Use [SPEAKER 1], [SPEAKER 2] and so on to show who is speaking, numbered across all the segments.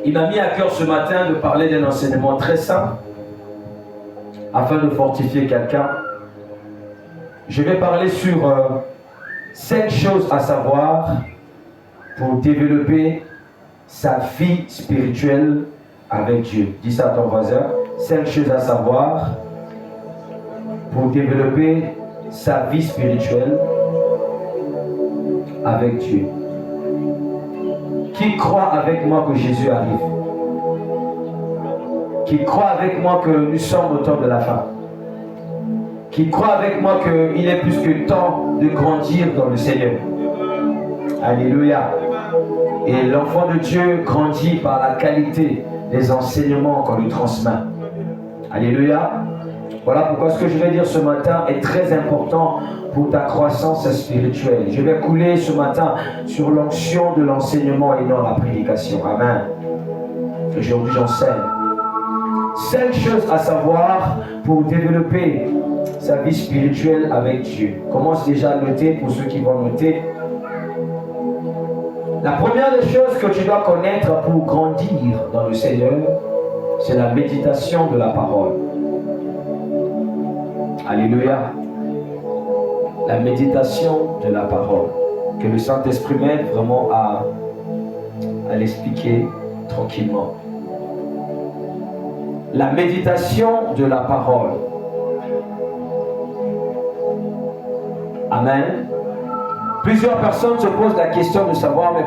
[SPEAKER 1] Il m'a mis à cœur ce matin de parler d'un enseignement très simple afin de fortifier quelqu'un. Je vais parler sur 5 choses à savoir pour développer sa vie spirituelle avec Dieu. Dis ça à ton voisin. 5 choses à savoir pour développer sa vie spirituelle avec Dieu. Qui croit avec moi que Jésus arrive? Qui croit avec moi que nous sommes au temps de la fin? Qui croit avec moi qu'il est plus que temps de grandir dans le Seigneur? Alléluia. Et l'enfant de Dieu grandit par la qualité des enseignements qu'on lui transmet. Alléluia. Voilà pourquoi ce que je vais dire ce matin est très important pour ta croissance spirituelle. Je vais couler ce matin sur l'onction de l'enseignement et non la prédication. Amen. Aujourd'hui, j'enseigne 5 choses à savoir pour développer sa vie spirituelle avec Dieu. Commence déjà à noter pour ceux qui vont noter. La première des choses que tu dois connaître pour grandir dans le Seigneur, c'est la méditation de la parole. Alléluia. La méditation de la parole. Que le Saint-Esprit m'aide vraiment à l'expliquer tranquillement. La méditation de la parole. Amen. Plusieurs personnes se posent la question de savoir, mais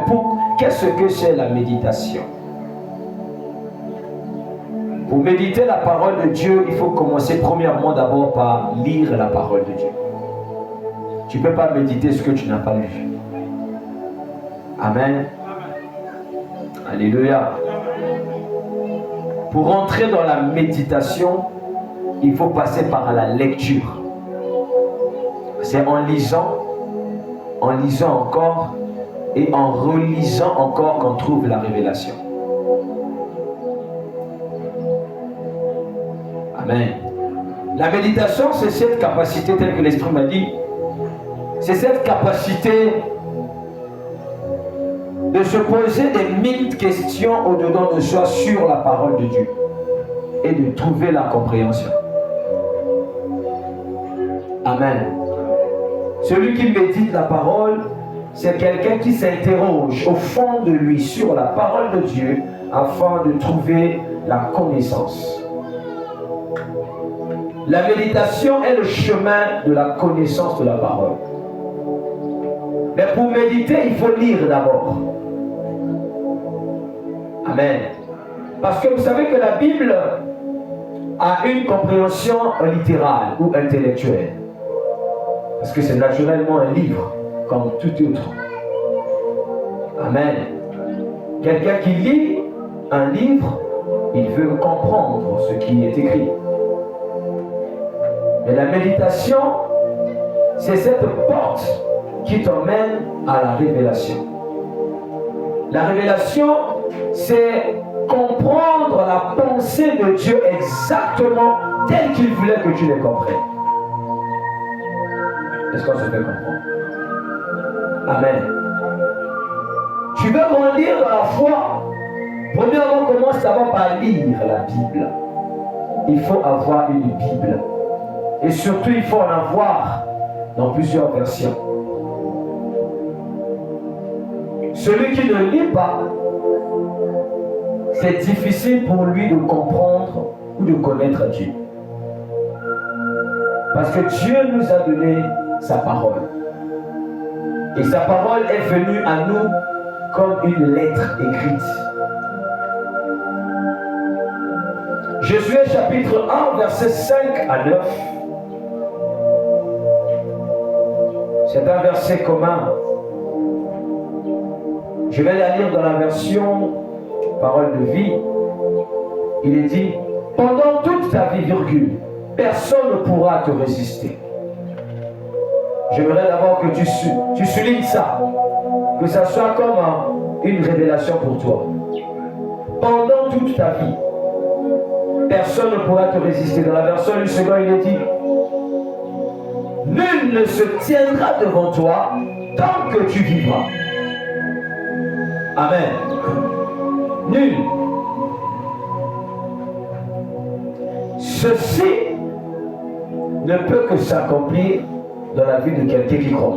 [SPEAKER 1] qu'est-ce que c'est la méditation? Pour méditer la parole de Dieu, il faut commencer premièrement d'abord par lire la parole de Dieu. Tu ne peux pas méditer ce que tu n'as pas lu. Amen. Alléluia. Pour entrer dans la méditation, il faut passer par la lecture. C'est en lisant encore et en relisant encore qu'on trouve la révélation. Amen. La méditation, c'est cette capacité, telle que l'Esprit m'a dit, c'est cette capacité de se poser des mille questions au-dedans de soi sur la parole de Dieu et de trouver la compréhension. Amen. Celui qui médite la parole, c'est quelqu'un qui s'interroge au fond de lui sur la parole de Dieu afin de trouver la connaissance. La méditation est le chemin de la connaissance de la parole. Mais pour méditer, il faut lire d'abord. Amen. Parce que vous savez que la Bible a une compréhension littérale ou intellectuelle. Parce que c'est naturellement un livre, comme tout autre. Amen. Quelqu'un qui lit un livre, il veut comprendre ce qui est écrit. Mais la méditation, c'est cette porte qui t'emmène à la révélation. La révélation, c'est comprendre la pensée de Dieu exactement telle qu'il voulait que tu les comprennes. Est-ce qu'on se fait comprendre? Amen. Tu veux grandir dans la foi? Premièrement, commence d'abord par lire la Bible. Il faut avoir une Bible. Et surtout, il faut en avoir dans plusieurs versions. Celui qui ne lit pas, c'est difficile pour lui de comprendre ou de connaître Dieu. Parce que Dieu nous a donné sa parole. Et sa parole est venue à nous comme une lettre écrite. Josué chapitre 1, versets 5 à 9. C'est un verset commun. Je vais la lire dans la version Parole de vie. Il est dit, pendant toute ta vie, virgule, personne ne pourra te résister. J'aimerais d'abord que tu soulignes ça, que ça soit comme une révélation pour toi. Pendant toute ta vie, personne ne pourra te résister. Dans la version du second, il est dit, nul ne se tiendra devant toi tant que tu vivras. Amen. Nul. ceci ne peut que s'accomplir dans la vie de quelqu'un qui croit.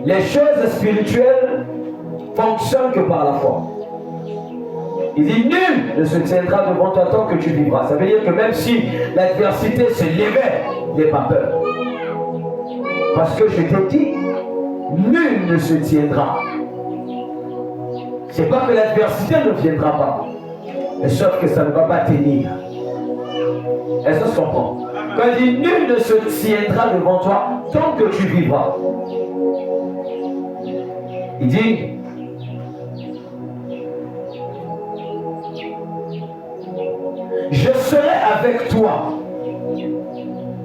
[SPEAKER 1] Les choses spirituelles fonctionnent que par la foi. Il dit, nul ne se tiendra devant toi tant que tu vivras. Ça veut dire que même si l'adversité se levait, n'aie pas peur. Parce que je t'ai dit, nul ne se tiendra. C'est pas que l'adversité ne viendra pas, mais sauf que ça ne va pas tenir. Est-ce que ça se comprend? Quand il dit, nul ne se tiendra devant toi tant que tu vivras. Il dit, je serai avec toi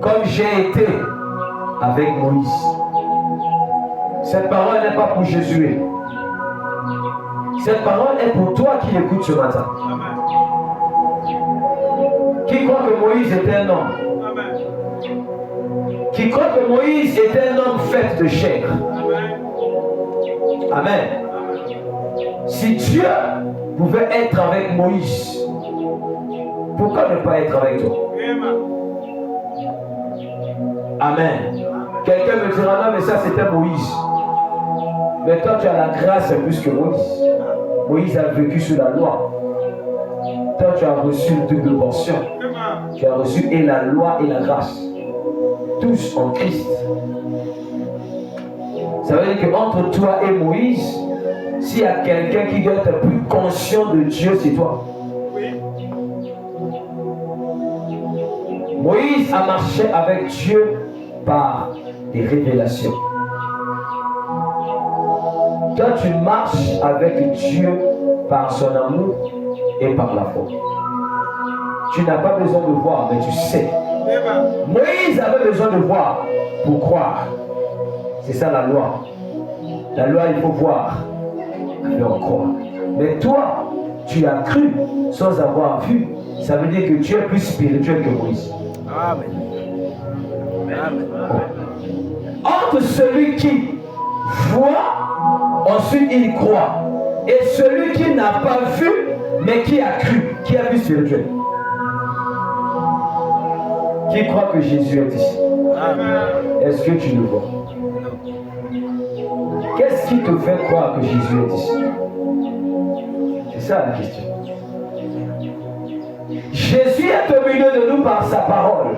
[SPEAKER 1] comme j'ai été avec Moïse. Cette parole n'est pas pour Jésus. Cette parole est pour toi qui l'écoutes ce matin. Qui croit que Moïse était un homme? Qui croit que Moïse était un homme fait de chair? Amen. Si Dieu pouvait être avec Moïse, pourquoi ne pas être avec toi? Amen. Quelqu'un me dira, non mais ça c'était Moïse. Mais toi tu as la grâce plus que Moïse. Moïse a vécu sous la loi. Toi tu as reçu une double portion. Tu as reçu et la loi et la grâce. Tous en Christ. Ça veut dire qu'entre toi et Moïse, s'il y a quelqu'un qui doit être plus conscient de Dieu, c'est toi. Moïse a marché avec Dieu par des révélations. Toi, tu marches avec Dieu par son amour et par la foi. Tu n'as pas besoin de voir, mais tu sais. Moïse avait besoin de voir pour croire. C'est ça la loi. La loi, il faut voir et en croire. Mais toi, tu as cru sans avoir vu. Ça veut dire que tu es plus spirituel que Moïse. Amen. Amen. Entre celui qui voit, ensuite il croit, et celui qui n'a pas vu, mais qui a cru, qui est plus spirituel. Qui croit que Jésus est ici? Est-ce que tu le vois? Qu'est-ce qui te fait croire que Jésus est ici? C'est ça la question. Jésus est au milieu de nous par sa parole.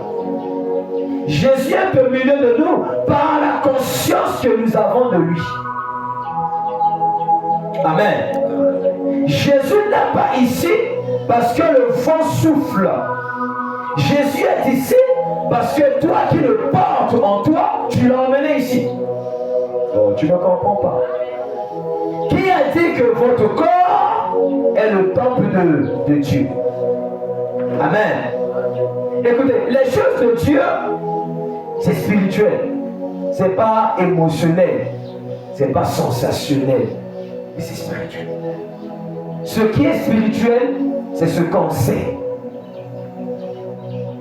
[SPEAKER 1] Jésus est au milieu de nous par la conscience que nous avons de lui. Amen. Jésus n'est pas ici parce que le vent souffle. Jésus est ici parce que toi qui le portes en toi, tu l'as emmené ici. Oh, tu ne comprends pas. Qui a dit que votre corps est le temple de Dieu? Amen. Écoutez, les choses de Dieu, c'est spirituel. C'est pas émotionnel. C'est pas sensationnel. Mais c'est spirituel. Ce qui est spirituel, c'est ce qu'on sait.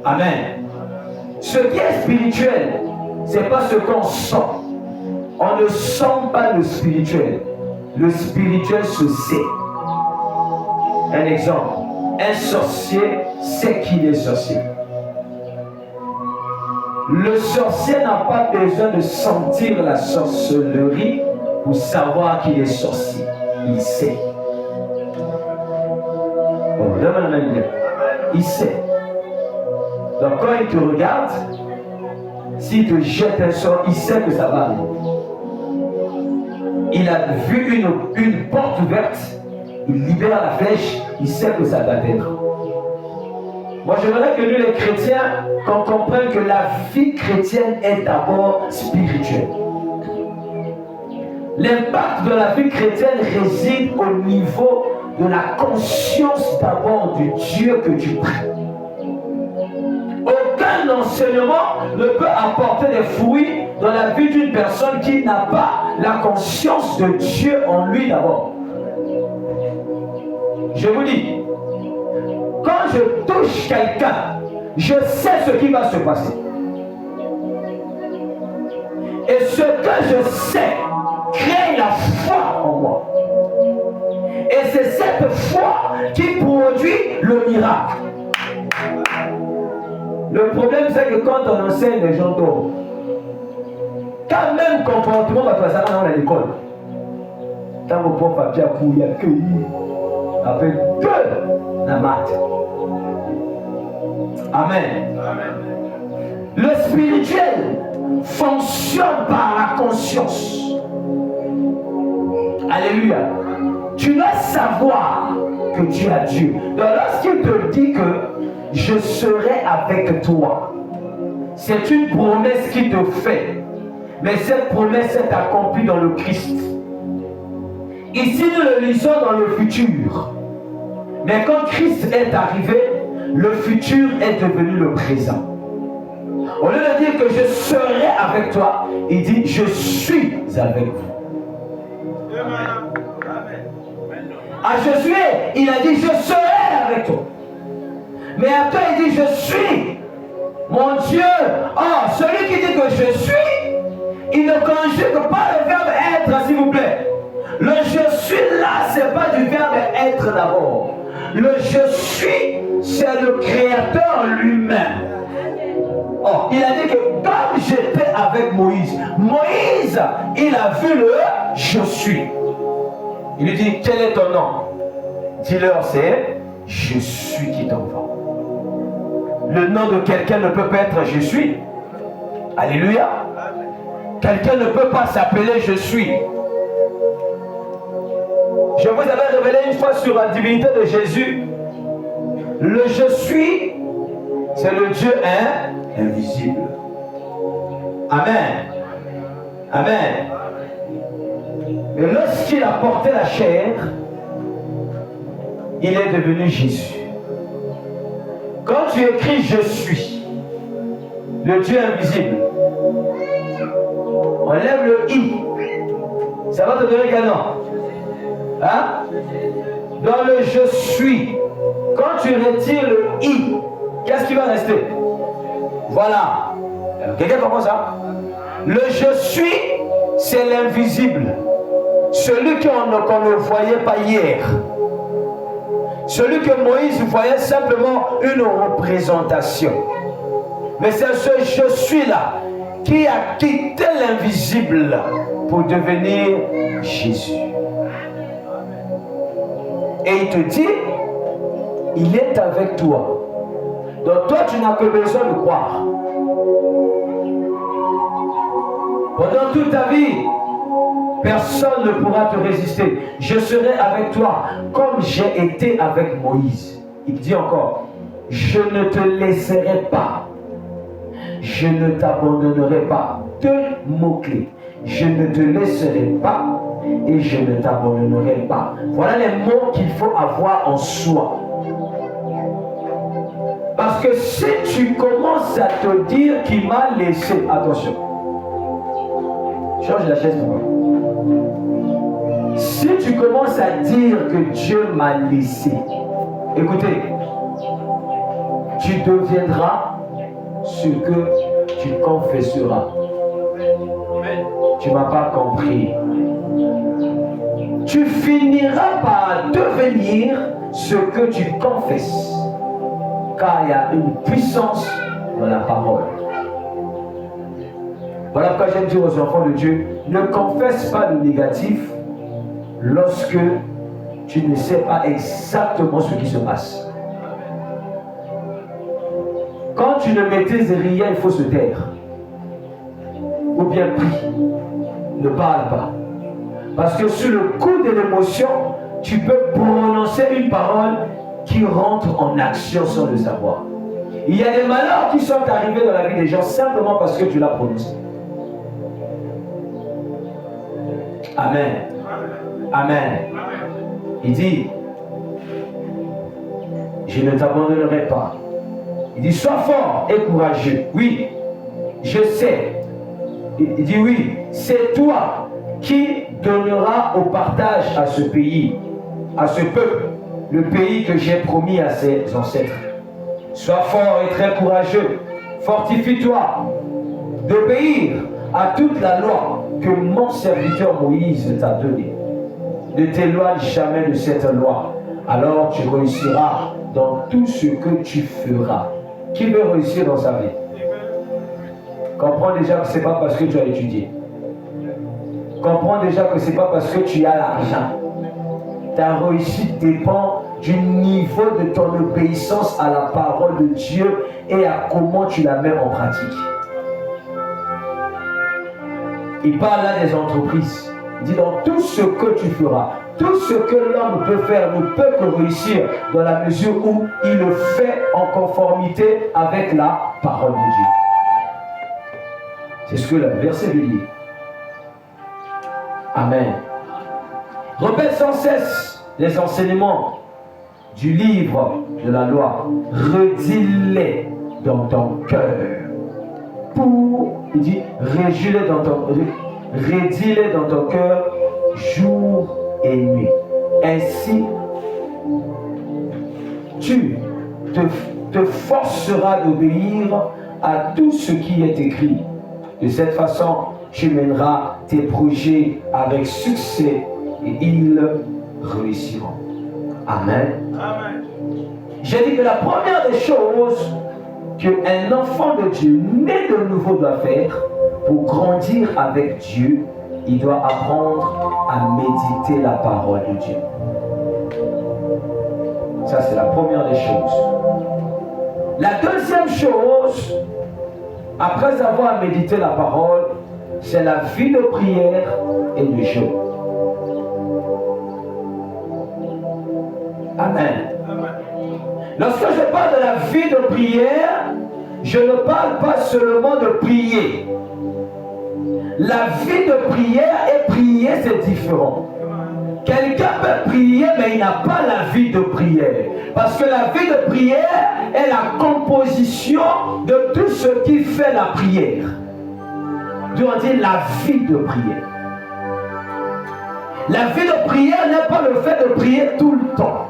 [SPEAKER 1] Amen. Ce qui est spirituel, c'est pas ce qu'on sent. On ne sent pas le spirituel. Le spirituel se sait. Un exemple. Un sorcier sait qu'il est sorcier. Le sorcier n'a pas besoin de sentir la sorcellerie pour savoir qu'il est sorcier. Il sait. Il sait. Donc quand il te regarde, s'il te jette un sort, il sait que ça va arriver. Il a vu une porte ouverte, il libère la flèche, il sait que ça va atteindre. Moi j'aimerais que nous les chrétiens, qu'on comprenne que la vie chrétienne est d'abord spirituelle. L'impact de la vie chrétienne réside au niveau de la conscience d'abord du Dieu que tu pries. Aucun enseignement ne peut apporter des fruits dans la vie d'une personne qui n'a pas la conscience de Dieu en lui d'abord. Je vous dis, quand je touche quelqu'un, je sais ce qui va se passer. Et ce que je sais crée la foi en moi. Et c'est cette foi qui produit le miracle. Le problème, c'est que quand on enseigne, les gens dorment. Quand même comportement, on va ça à l'école. Quand mon prof a bien couru, il a cueilli. Après 2, la maths. Amen. Le spirituel fonctionne par la conscience. Alléluia. Tu dois savoir que tu as Dieu. Donc lorsqu'il te dit que je serai avec toi, c'est une promesse qu'il te fait. Mais cette promesse est accomplie dans le Christ. Ici, nous le lisons dans le futur. Mais quand Christ est arrivé, le futur est devenu le présent. Au lieu de dire que je serai avec toi, il dit je suis avec vous. À Josué, il a dit je serai avec toi. Mais après, il dit je suis. Mon Dieu, oh, celui qui dit que je suis, il ne conjugue pas le verbe être, s'il vous plaît. Le je suis là, ce n'est pas du verbe être d'abord. Le je suis, c'est le Créateur lui-même. Oh, il a dit que comme j'étais avec Moïse, Moïse, il a vu le je suis. Il lui dit, quel est ton nom? Dis-leur, c'est je suis qui t'envoie. Le nom de quelqu'un ne peut pas être je suis. Alléluia. Quelqu'un ne peut pas s'appeler je suis. Je vous avais révélé une fois sur la divinité de Jésus. Le je suis, c'est le Dieu invisible. Amen. Amen. Et lorsqu'il a porté la chair, il est devenu Jésus. Quand tu écris je suis, le Dieu invisible, on lève le I, ça va te donner quel nom? Hein? Dans le je suis, quand tu retires le I, qu'est-ce qui va rester? Voilà. Quelqu'un comprend ça? Le je suis, c'est l'invisible. Celui qu'on ne voyait pas hier. Celui que Moïse voyait simplement une représentation. Mais c'est ce je suis là qui a quitté l'invisible pour devenir Jésus. Et il te dit, il est avec toi. Donc toi, tu n'as que besoin de croire. Pendant toute ta vie, personne ne pourra te résister. Je serai avec toi comme j'ai été avec Moïse. Il dit encore, je ne te laisserai pas. Je ne t'abandonnerai pas. 2 mots-clés. Je ne te laisserai pas et je ne t'abandonnerai pas. Voilà les mots qu'il faut avoir en soi. Parce que si tu commences à te dire qu'il m'a laissé, attention. Change la chaise pour moi. Si tu commences à dire que Dieu m'a laissé, écoutez, tu deviendras ce que tu confesseras. Tu ne m'as pas compris. Tu finiras par devenir ce que tu confesses. Car il y a une puissance dans la parole. Voilà pourquoi j'aime dire aux enfants de Dieu, ne confesse pas le négatif lorsque tu ne sais pas exactement ce qui se passe. Quand tu ne maîtrises rien, il faut se taire. Ou bien prie. Ne parle pas. Parce que sur le coup de l'émotion, tu peux prononcer une parole qui rentre en action sans le savoir. Il y a des malheurs qui sont arrivés dans la vie des gens simplement parce que tu l'as prononcé. Amen. Amen. Il dit, je ne t'abandonnerai pas. Il dit, sois fort et courageux. Oui, je sais. Il dit, oui, c'est toi qui donneras au partage à ce pays, à ce peuple, le pays que j'ai promis à ses ancêtres. Sois fort et très courageux. Fortifie-toi d'obéir à toute la loi que mon serviteur Moïse t'a donnée. Ne t'éloigne jamais de cette loi. Alors tu réussiras dans tout ce que tu feras. Qui veut réussir dans sa vie? Comprends déjà que ce n'est pas parce que tu as étudié. Comprends déjà que ce n'est pas parce que tu as l'argent. Ta réussite dépend du niveau de ton obéissance à la parole de Dieu et à comment tu la mets en pratique. Il parle là des entreprises. Il dit dans tout ce que tu feras, tout ce que l'homme peut faire ne peut que réussir dans la mesure où il le fait en conformité avec la parole de Dieu. C'est ce que le verset veut dire. Amen. Répète sans cesse les enseignements du livre de la loi. Redis-les dans ton cœur. Il dit, redis-les dans ton cœur jour et nuit. Ainsi, tu te forceras d'obéir à tout ce qui est écrit. De cette façon, tu mèneras tes projets avec succès et ils réussiront. Amen. Amen. J'ai dit que la première des choses qu'un enfant de Dieu né de nouveau doit faire pour grandir avec Dieu, il doit apprendre à méditer la parole de Dieu. Ça, c'est la première des choses. La deuxième chose, après avoir médité la parole, c'est la vie de prière et de jeûne. Amen. Lorsque je parle de la vie de prière, je ne parle pas seulement de prier. La vie de prière et prier, c'est différent. Quelqu'un peut prier, mais il n'a pas la vie de prière. Parce que la vie de prière est la composition de tout ce qui fait la prière. Dieu a dit la vie de prière. La vie de prière n'est pas le fait de prier tout le temps.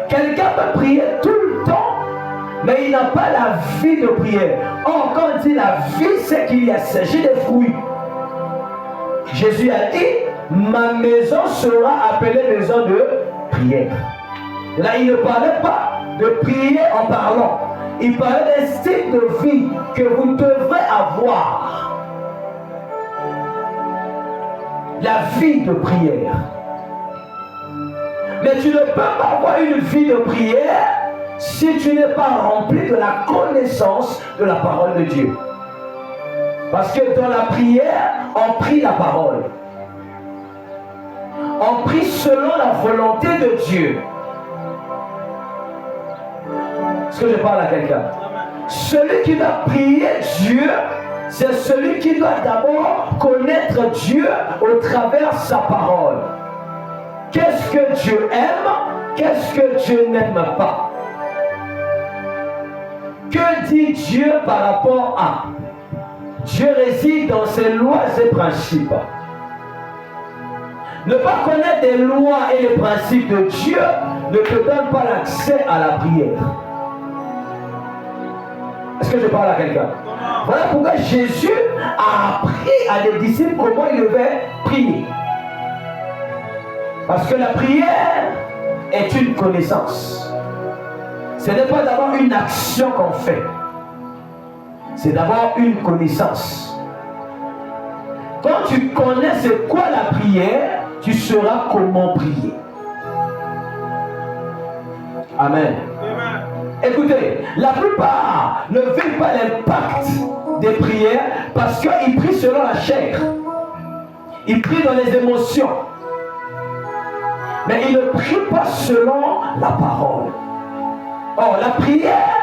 [SPEAKER 1] Quelqu'un peut prier tout le temps, mais il n'a pas la vie de prière. Or, quand on dit la vie, c'est qu'il y a s'agit des fruits. Jésus a dit, ma maison sera appelée maison de prière. Là, il ne parlait pas de prier en parlant. Il parlait d'un style de vie que vous devrez avoir. La vie de prière. Mais tu ne peux pas avoir une vie de prière si tu n'es pas rempli de la connaissance de la parole de Dieu. Parce que dans la prière, on prie la parole. On prie selon la volonté de Dieu. Est-ce que je parle à quelqu'un? Celui qui doit prier Dieu, c'est celui qui doit d'abord connaître Dieu au travers sa parole. Qu'est-ce que Dieu aime? Qu'est-ce que Dieu n'aime pas? Que dit Dieu par rapport à? Dieu réside dans ses lois et principes. Ne pas connaître les lois et les principes de Dieu ne te donne pas l'accès à la prière. Est-ce que je parle à quelqu'un? Voilà pourquoi Jésus a appris à des disciples comment ils devaient prier. Parce que la prière est une connaissance. Ce n'est pas d'abord une action qu'on fait. C'est d'abord une connaissance. Quand tu connais c'est quoi la prière, tu sauras comment prier. Amen. Amen. Écoutez, la plupart ne vivent pas l'impact des prières parce qu'ils prient selon la chair. Ils prient dans les émotions. Mais ils ne prient pas selon la parole. Or, la prière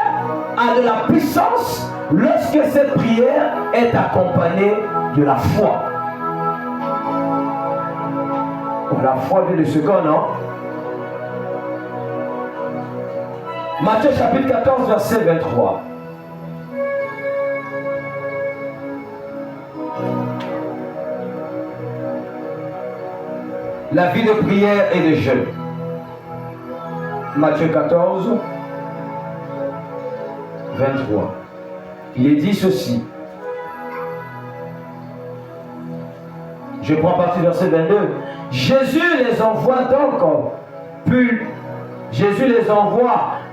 [SPEAKER 1] a de la puissance lorsque cette prière est accompagnée de la foi. La foi vient de ce qu'on a. Matthieu chapitre 14, verset 23. La vie de prière et de jeûne. Matthieu 14, 23. Il est dit ceci. Je prends partie du verset 22. Jésus les envoie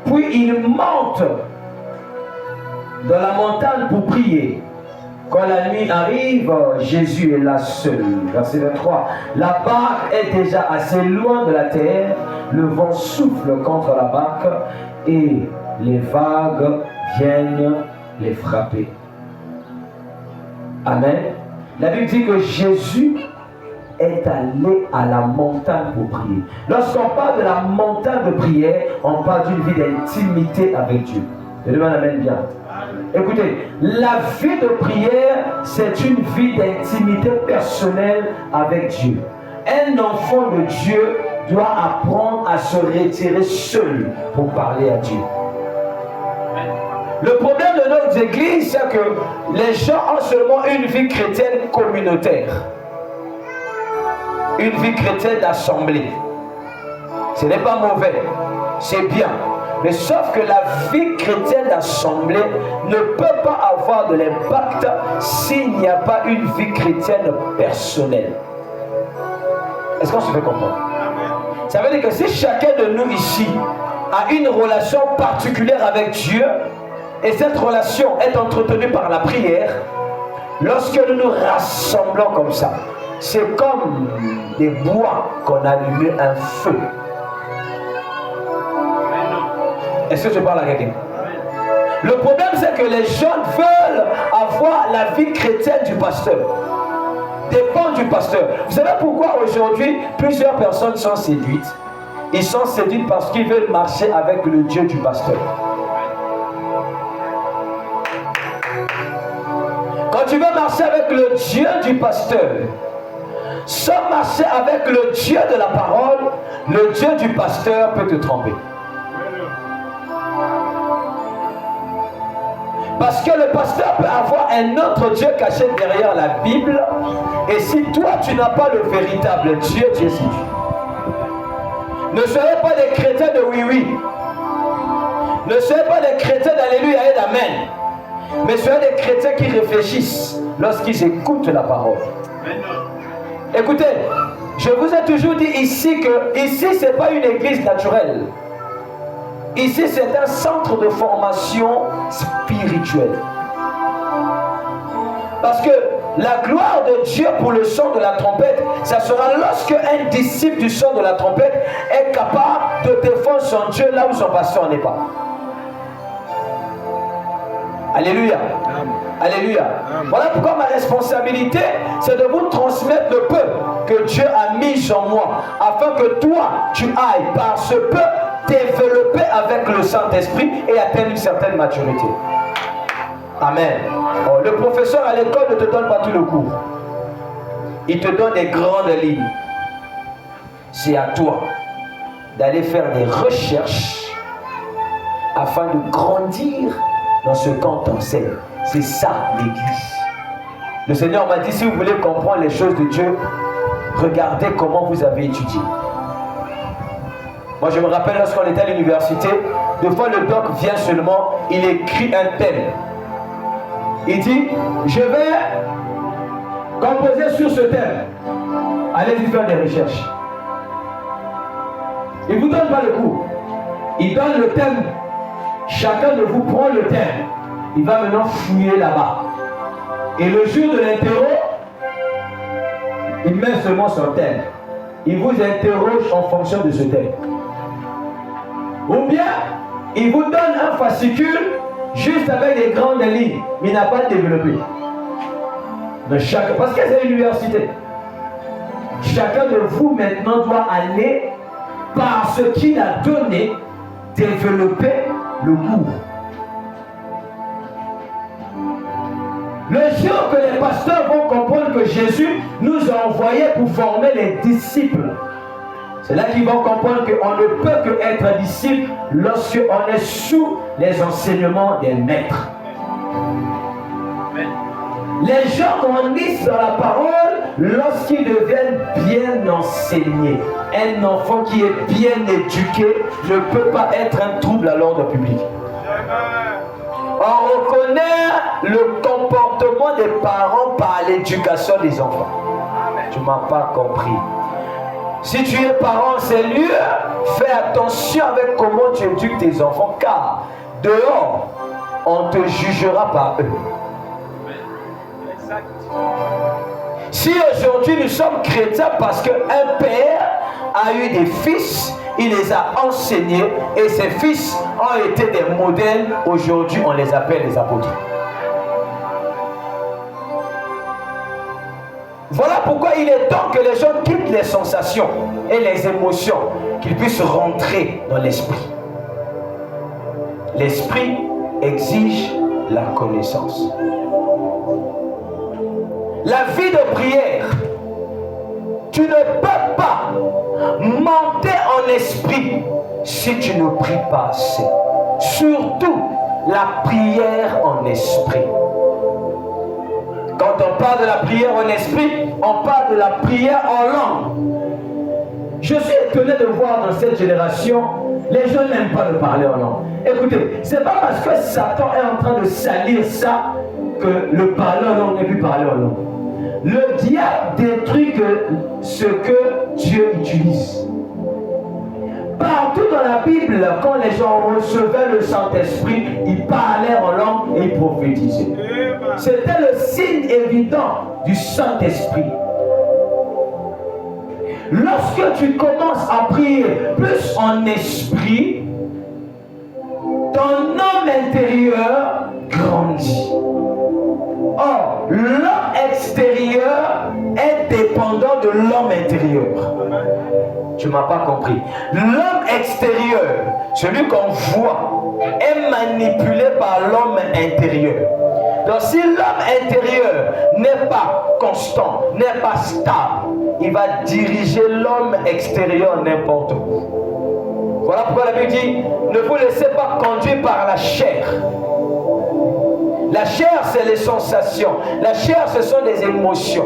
[SPEAKER 1] Puis il monte dans la montagne pour prier. Quand la nuit arrive, Jésus est là seul. Verset 23. La barque est déjà assez loin de la terre. Le vent souffle contre la barque et les vagues viennent les frapper. Amen. La Bible dit que Jésus est allé à la montagne pour prier. Lorsqu'on parle de la montagne de prière, on parle d'une vie d'intimité avec Dieu. Le demande amène bien. Écoutez, la vie de prière, c'est une vie d'intimité personnelle avec Dieu. Un enfant de Dieu doit apprendre à se retirer seul pour parler à Dieu. Le problème de notre église, c'est que les gens ont seulement une vie chrétienne communautaire. Une vie chrétienne d'assemblée. Ce n'est pas mauvais, c'est bien. Mais sauf que la vie chrétienne d'assemblée ne peut pas avoir de l'impact s'il n'y a pas une vie chrétienne personnelle. Est-ce qu'on se fait comprendre? Ça veut dire que si chacun de nous ici a une relation particulière avec Dieu, et cette relation est entretenue par la prière, lorsque nous nous rassemblons comme ça, c'est comme des bois qu'on allume un feu. Est-ce que je parle à quelqu'un? Le problème, c'est que les gens veulent avoir la vie chrétienne du pasteur. Dépend du pasteur. Vous savez pourquoi aujourd'hui plusieurs personnes sont séduites? Ils sont séduites parce qu'ils veulent marcher avec le Dieu du pasteur. Quand tu veux marcher avec le Dieu du pasteur, sans marcher avec le Dieu de la parole, le Dieu du pasteur peut te tromper. Parce que le pasteur peut avoir un autre Dieu caché derrière la Bible. Et si toi, tu n'as pas le véritable Dieu, tu es séduit. Ne soyez pas des chrétiens de oui-oui. Ne soyez pas des chrétiens d'alléluia et d'amen. Mais soyez des chrétiens qui réfléchissent lorsqu'ils écoutent la parole. Écoutez, je vous ai toujours dit ici que ici, ce n'est pas une église naturelle. Ici, c'est un centre de formation spirituelle. Parce que la gloire de Dieu pour le son de la trompette, ça sera lorsque un disciple du son de la trompette est capable de défendre son Dieu là où son pasteur n'est pas. Alléluia. Alléluia. Voilà pourquoi ma responsabilité, c'est de vous transmettre le peu que Dieu a mis en moi, afin que toi, tu ailles par ce peu développer avec le Saint-Esprit et atteindre une certaine maturité. Amen. Oh, le professeur à l'école ne te donne pas tout le cours. Il te donne des grandes lignes. C'est à toi d'aller faire des recherches afin de grandir dans ce qu'on t'enseigne. C'est ça l'église. Le Seigneur m'a dit, si vous voulez comprendre les choses de Dieu, regardez comment vous avez étudié. Moi je me rappelle lorsqu'on était à l'université, des fois le doc vient seulement, il écrit un thème. Il dit, je vais composer sur ce thème. Allez-y faire des recherches. Il ne vous donne pas le cours. Il donne le thème. Chacun de vous prend le thème. Il va maintenant fouiller là-bas. Et le jour de l'interro, il met seulement son thème. Il vous interroge en fonction de ce thème. Ou bien, il vous donne un fascicule juste avec des grandes lignes, mais il n'a pas développé. De chaque, parce que c'est l'université. Chacun de vous maintenant doit aller par ce qu'il a donné, développer le cours. Le jour que les pasteurs vont comprendre que Jésus nous a envoyés pour former les disciples, c'est là qu'ils vont comprendre qu'on ne peut que être disciple lorsqu'on est sous les enseignements des maîtres. Les gens grandissent dans la parole lorsqu'ils deviennent bien enseignés. Un enfant qui est bien éduqué ne peut pas être un trouble à l'ordre public. On reconnaît le comportement des parents par l'éducation des enfants. Tu ne m'as pas compris. Si tu es parent, Seigneur, fais attention avec comment tu éduques tes enfants, car dehors, on te jugera par eux. Si aujourd'hui nous sommes chrétiens parce qu'un père a eu des fils, il les a enseignés et ces fils ont été des modèles, aujourd'hui on les appelle les apôtres. Voilà pourquoi il est temps que les gens quittent les sensations et les émotions, qu'ils puissent rentrer dans l'esprit. L'esprit exige la connaissance. La vie de prière, tu ne peux pas monter en esprit si tu ne pries pas assez. Surtout la prière en esprit. Quand on parle de la prière en esprit, on parle de la prière en langue. Je suis étonné de voir dans cette génération, les gens n'aiment pas de parler en langue. Écoutez, c'est pas parce que Satan est en train de salir ça que le parler en langue n'est plus parler en langue. Le diable détruit ce que Dieu utilise. Partout dans la Bible, quand les gens recevaient le Saint-Esprit, ils parlaient en langue et ils prophétisaient. C'était le signe évident du Saint-Esprit. Lorsque tu commences à prier plus en esprit, ton homme intérieur grandit. Or, l'homme extérieur est dépendant de l'homme intérieur. Tu ne m'as pas compris. L'homme extérieur, celui qu'on voit, est manipulé par l'homme intérieur. Donc si l'homme intérieur n'est pas constant, n'est pas stable, il va diriger l'homme extérieur n'importe où. Voilà pourquoi la Bible dit, ne vous laissez pas conduire par la chair. La chair, c'est les sensations. La chair, ce sont des émotions.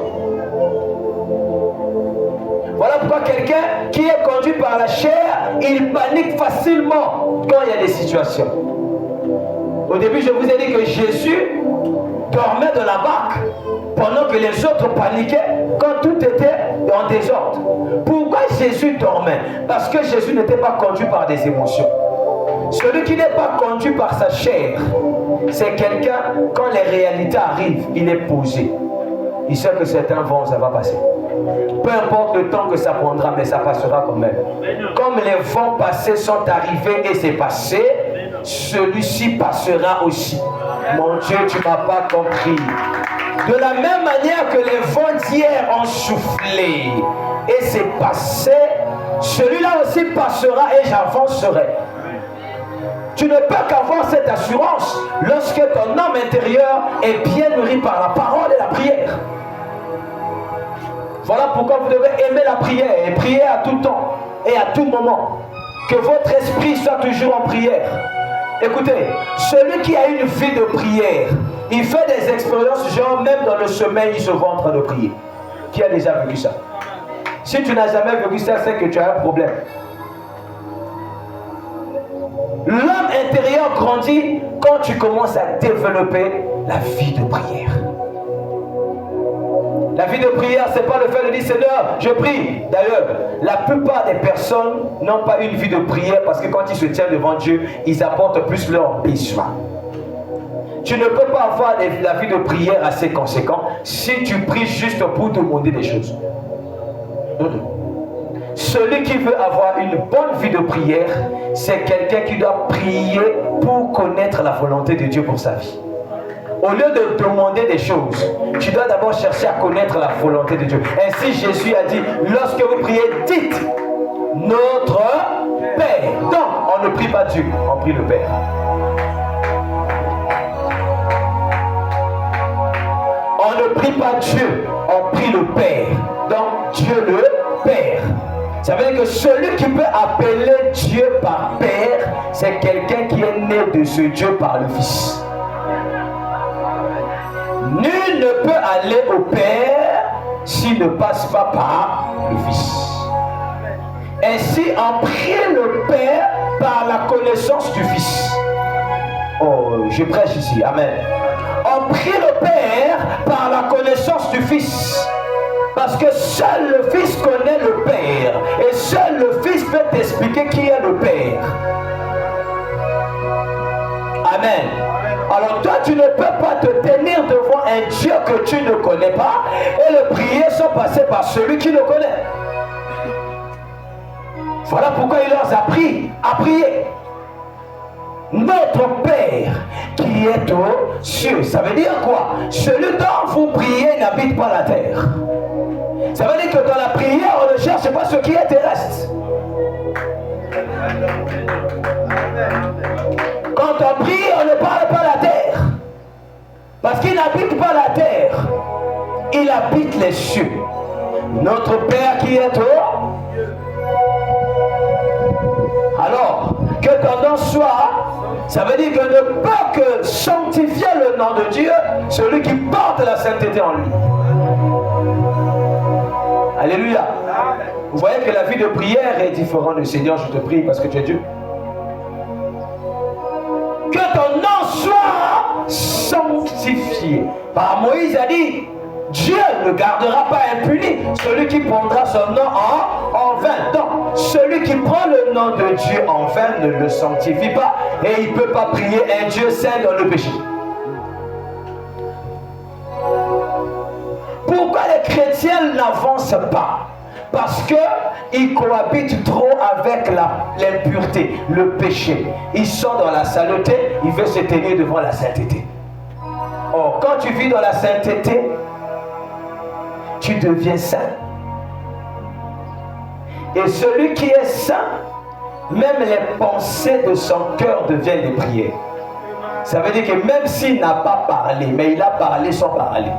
[SPEAKER 1] Voilà pourquoi quelqu'un qui est conduit par la chair, il panique facilement quand il y a des situations. Au début, je vous ai dit que Jésus dormait dans la barque pendant que les autres paniquaient quand tout était en désordre. Pourquoi Jésus dormait? Parce que Jésus n'était pas conduit par des émotions. Celui qui n'est pas conduit par sa chair, c'est quelqu'un, quand les réalités arrivent, il est posé. Il sait que c'est un vent, ça va passer. Peu importe le temps que ça prendra, mais ça passera quand même. Comme les vents passés sont arrivés et c'est passé, celui-ci passera aussi. Mon Dieu, tu ne m'as pas compris. De la même manière que les vents d'hier ont soufflé et c'est passé, celui-là aussi passera et j'avancerai. Tu ne peux qu'avoir cette assurance lorsque ton homme intérieur est bien nourri par la parole et la prière. Voilà pourquoi vous devez aimer la prière et prier à tout temps et à tout moment. Que votre esprit soit toujours en prière. Écoutez, celui qui a une vie de prière, il fait des expériences genre même dans le sommeil, il se voit en train de prier. Qui a déjà vécu ça? Si tu n'as jamais vécu ça, c'est que tu as un problème. L'homme intérieur grandit quand tu commences à développer la vie de prière. La vie de prière, ce n'est pas le fait de dire Seigneur, je prie. D'ailleurs, la plupart des personnes n'ont pas une vie de prière parce que quand ils se tiennent devant Dieu, ils apportent plus leur besoin. Tu ne peux pas avoir la vie de prière assez conséquente si tu pries juste pour demander des choses. Celui qui veut avoir une bonne vie de prière, c'est quelqu'un qui doit prier pour connaître la volonté de Dieu pour sa vie. Au lieu de demander des choses, tu dois d'abord chercher à connaître la volonté de Dieu. Ainsi Jésus a dit, lorsque vous priez, dites notre Père. Donc, on ne prie pas Dieu, on prie le Père. On ne prie pas Dieu, on prie le Père. Donc, Dieu le Père. Ça veut dire que celui qui peut appeler Dieu par Père, c'est quelqu'un qui est né de ce Dieu par le Fils. Nul ne peut aller au Père s'il ne passe pas par le Fils. Ainsi, on prie le Père par la connaissance du Fils. Oh, je prêche ici, amen. On prie le Père par la connaissance du Fils. Parce que seul le Fils connaît le Père. Et seul le Fils peut t'expliquer qui est le Père. Amen. Alors toi, tu ne peux pas te tenir devant un Dieu que tu ne connais pas et le prier sans passer par celui qui le connaît. Voilà pourquoi il leur a appris à prier. Notre Père qui est aux cieux. Ça veut dire quoi? Celui dont vous priez n'habite pas la terre. Ça veut dire que dans la prière, on ne cherche pas ce qui est terrestre. Quand on prie, on ne parle pas la terre. Parce qu'il n'habite pas la terre. Il habite les cieux. Notre Père qui est au... Alors, que ton nom soit, ça veut dire que ne peut que sanctifier le nom de Dieu, celui qui porte la sainteté en lui. Alléluia. Vous voyez que la vie de prière est différente du Seigneur, je te prie parce que tu es Dieu. Que ton nom soit sanctifié. Par Moïse a dit, Dieu ne gardera pas impuni celui qui prendra son nom en vain. Donc, celui qui prend le nom de Dieu en vain ne le sanctifie pas et il ne peut pas prier un Dieu saint dans le péché. Pourquoi les chrétiens n'avancent pas? Parce qu'ils cohabitent trop avec l'impureté, le péché. Ils sont dans la saleté, ils veulent se tenir devant la sainteté. Or, quand tu vis dans la sainteté, tu deviens saint. Et celui qui est saint, même les pensées de son cœur deviennent des prières. Ça veut dire que même s'il n'a pas parlé, mais il a parlé sans parler.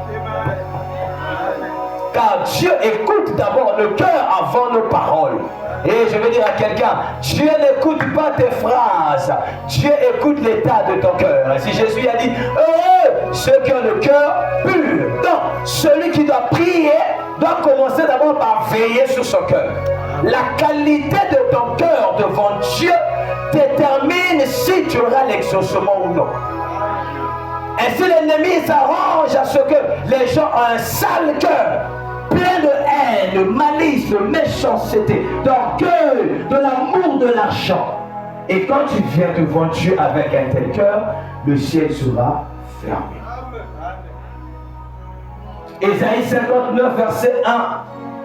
[SPEAKER 1] Car Dieu écoute d'abord le cœur avant nos paroles. Et je veux dire à quelqu'un, Dieu n'écoute pas tes phrases, Dieu écoute l'état de ton cœur. Et si Jésus a dit, heureux ceux qui ont le cœur pur. Donc, celui qui doit prier doit commencer d'abord par veiller sur son cœur. La qualité de ton cœur devant Dieu détermine si tu auras l'exaucement ou non. Et si l'ennemi s'arrange à ce que les gens ont un sale cœur, plein de haine, de malice, de méchanceté, d'orgueil, de l'amour de l'argent. Et quand tu viens devant Dieu avec un tel cœur, le ciel sera fermé. Ésaïe 59, verset 1,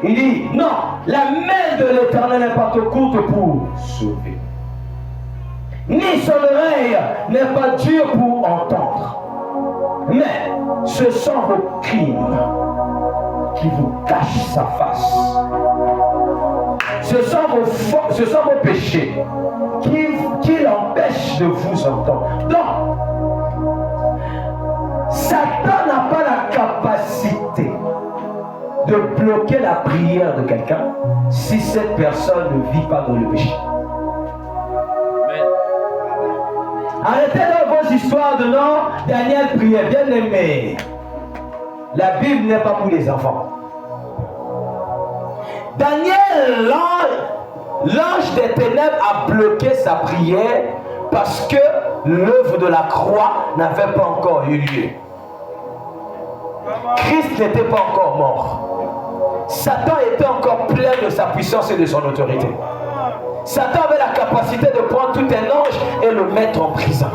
[SPEAKER 1] il dit, non, la main de l'Éternel n'est pas trop courte pour sauver, ni son oreille n'est pas dure pour entendre. Mais ce sont vos crimes qui vous cachent sa face. Ce sont vos péchés qui l'empêchent de vous entendre. Donc, Satan n'a pas la capacité de bloquer la prière de quelqu'un si cette personne ne vit pas dans le péché. Arrêtez dans vos histoires de nom. Daniel priait, bien aimé. La Bible n'est pas pour les enfants. Daniel, l'ange des ténèbres a bloqué sa prière parce que l'œuvre de la croix n'avait pas encore eu lieu. Christ n'était pas encore mort. Satan était encore plein de sa puissance et de son autorité. Satan avait la capacité de prendre tout un ange et le mettre en prison.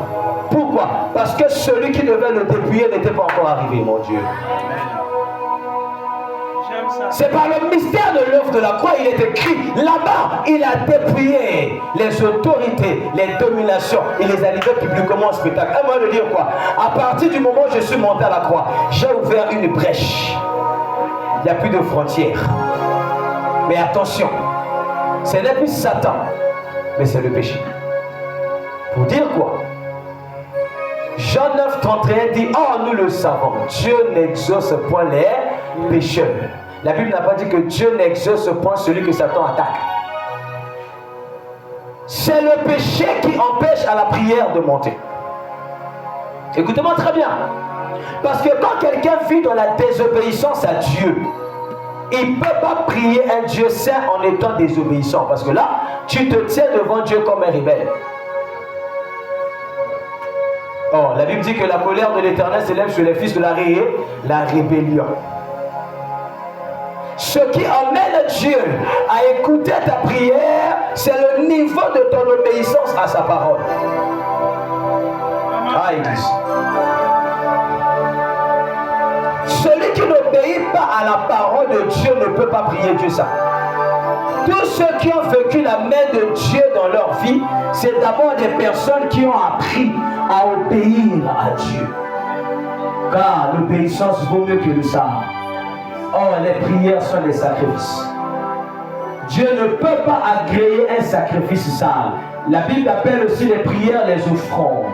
[SPEAKER 1] Pourquoi? Parce que celui qui devait le dépouiller n'était pas encore arrivé, mon Dieu. C'est par le mystère de l'œuvre de la croix, il est écrit, là-bas, il a dépouillé les autorités, les dominations, il les a livrées publiquement en spectacle. Et moi, je veux dire quoi? À partir du moment où je suis monté à la croix, j'ai ouvert une brèche. Il n'y a plus de frontières. Mais attention, ce n'est plus Satan, mais c'est le péché. Pour dire quoi? Jean 9, 31 dit, oh, nous le savons, Dieu n'exauce point les pécheurs. La Bible n'a pas dit que Dieu n'exauce point celui que Satan attaque. C'est le péché qui empêche à la prière de monter. Écoutez-moi très bien. Parce que quand quelqu'un vit dans la désobéissance à Dieu, il ne peut pas prier un Dieu saint en étant désobéissant. Parce que là, tu te tiens devant Dieu comme un rebelle. Oh, la Bible dit que la colère de l'Éternel s'élève sur les fils de la rébellion. Ce qui emmène Dieu à écouter ta prière, c'est le niveau de ton obéissance à sa parole. Ah, Église. Celui qui n'obéit pas à la parole de Dieu ne peut pas prier Dieu ça. Tous ceux qui ont vécu la main de Dieu dans leur vie, c'est d'abord des personnes qui ont appris à obéir à Dieu. Car l'obéissance vaut mieux que le sang. Or, les prières sont des sacrifices. Dieu ne peut pas agréer un sacrifice sale. La Bible appelle aussi les prières les offrandes.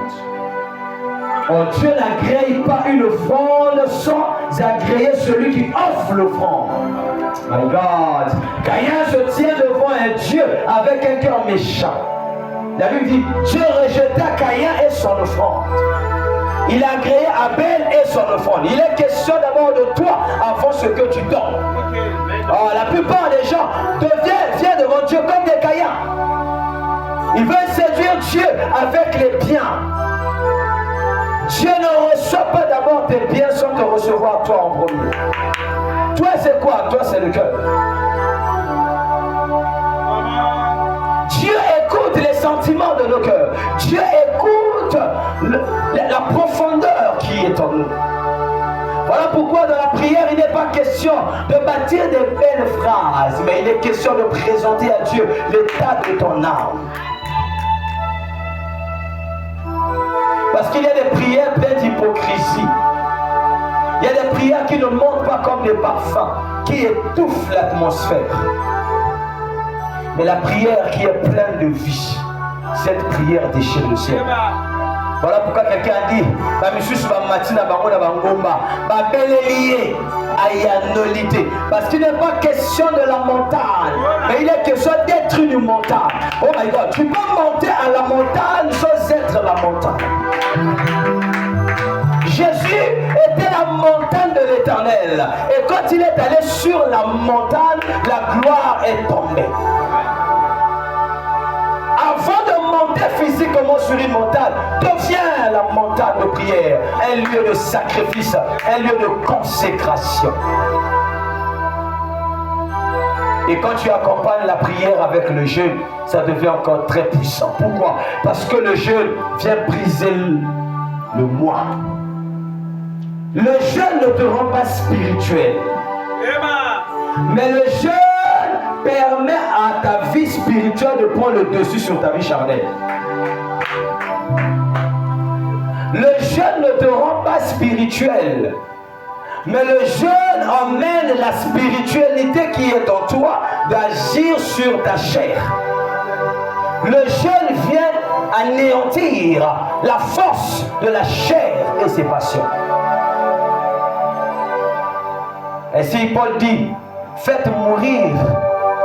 [SPEAKER 1] Or, Dieu n'agrée pas une offrande sans agréer celui qui offre l'offrande. My God. Caïn se tient devant un Dieu avec un cœur méchant. La Bible dit, Dieu rejeta Caïn et son offrande. Il a agréé Abel et son offrande. Il est question d'abord de toi avant ce que tu donnes. Oh, la plupart des gens viennent devant Dieu comme des Caïns. Ils veulent séduire Dieu avec les biens. Dieu ne reçoit pas d'abord tes biens sans te recevoir toi en premier. Toi c'est quoi? Toi c'est le cœur. Dieu écoute les sentiments de nos cœurs. Dieu écoute la profondeur qui est en nous. Voilà pourquoi dans la prière, il n'est pas question de bâtir des belles phrases, mais il est question de présenter à Dieu l'état de ton âme. Parce qu'il y a des prières pleines d'hypocrisie. Il y a des prières qui ne montent pas comme des parfums, qui étouffent l'atmosphère. Mais la prière qui est pleine de vie, cette prière déchire le ciel. Voilà pourquoi quelqu'un dit, parce qu'il n'est pas question de la montagne, mais il est question d'être une montagne. Oh my God, tu peux monter à la montagne sans être la montagne. Jésus était la montagne de l'Éternel. Et quand il est allé sur la montagne, la gloire est tombée. Avant de monter physiquement sur une montagne, deviens la montagne de prière, un lieu de sacrifice, un lieu de consécration. Et quand tu accompagnes la prière avec le jeûne, ça devient encore très puissant. Pourquoi? Parce que le jeûne vient briser le moi. Le jeûne ne te rend pas spirituel. Mais le jeûne permet à ta vie spirituelle de prendre le dessus sur ta vie charnelle. Le jeûne ne te rend pas spirituel. Mais le jeûne emmène la spiritualité qui est en toi d'agir sur ta chair. Le jeûne vient anéantir la force de la chair et ses passions. Ainsi Paul dit, faites mourir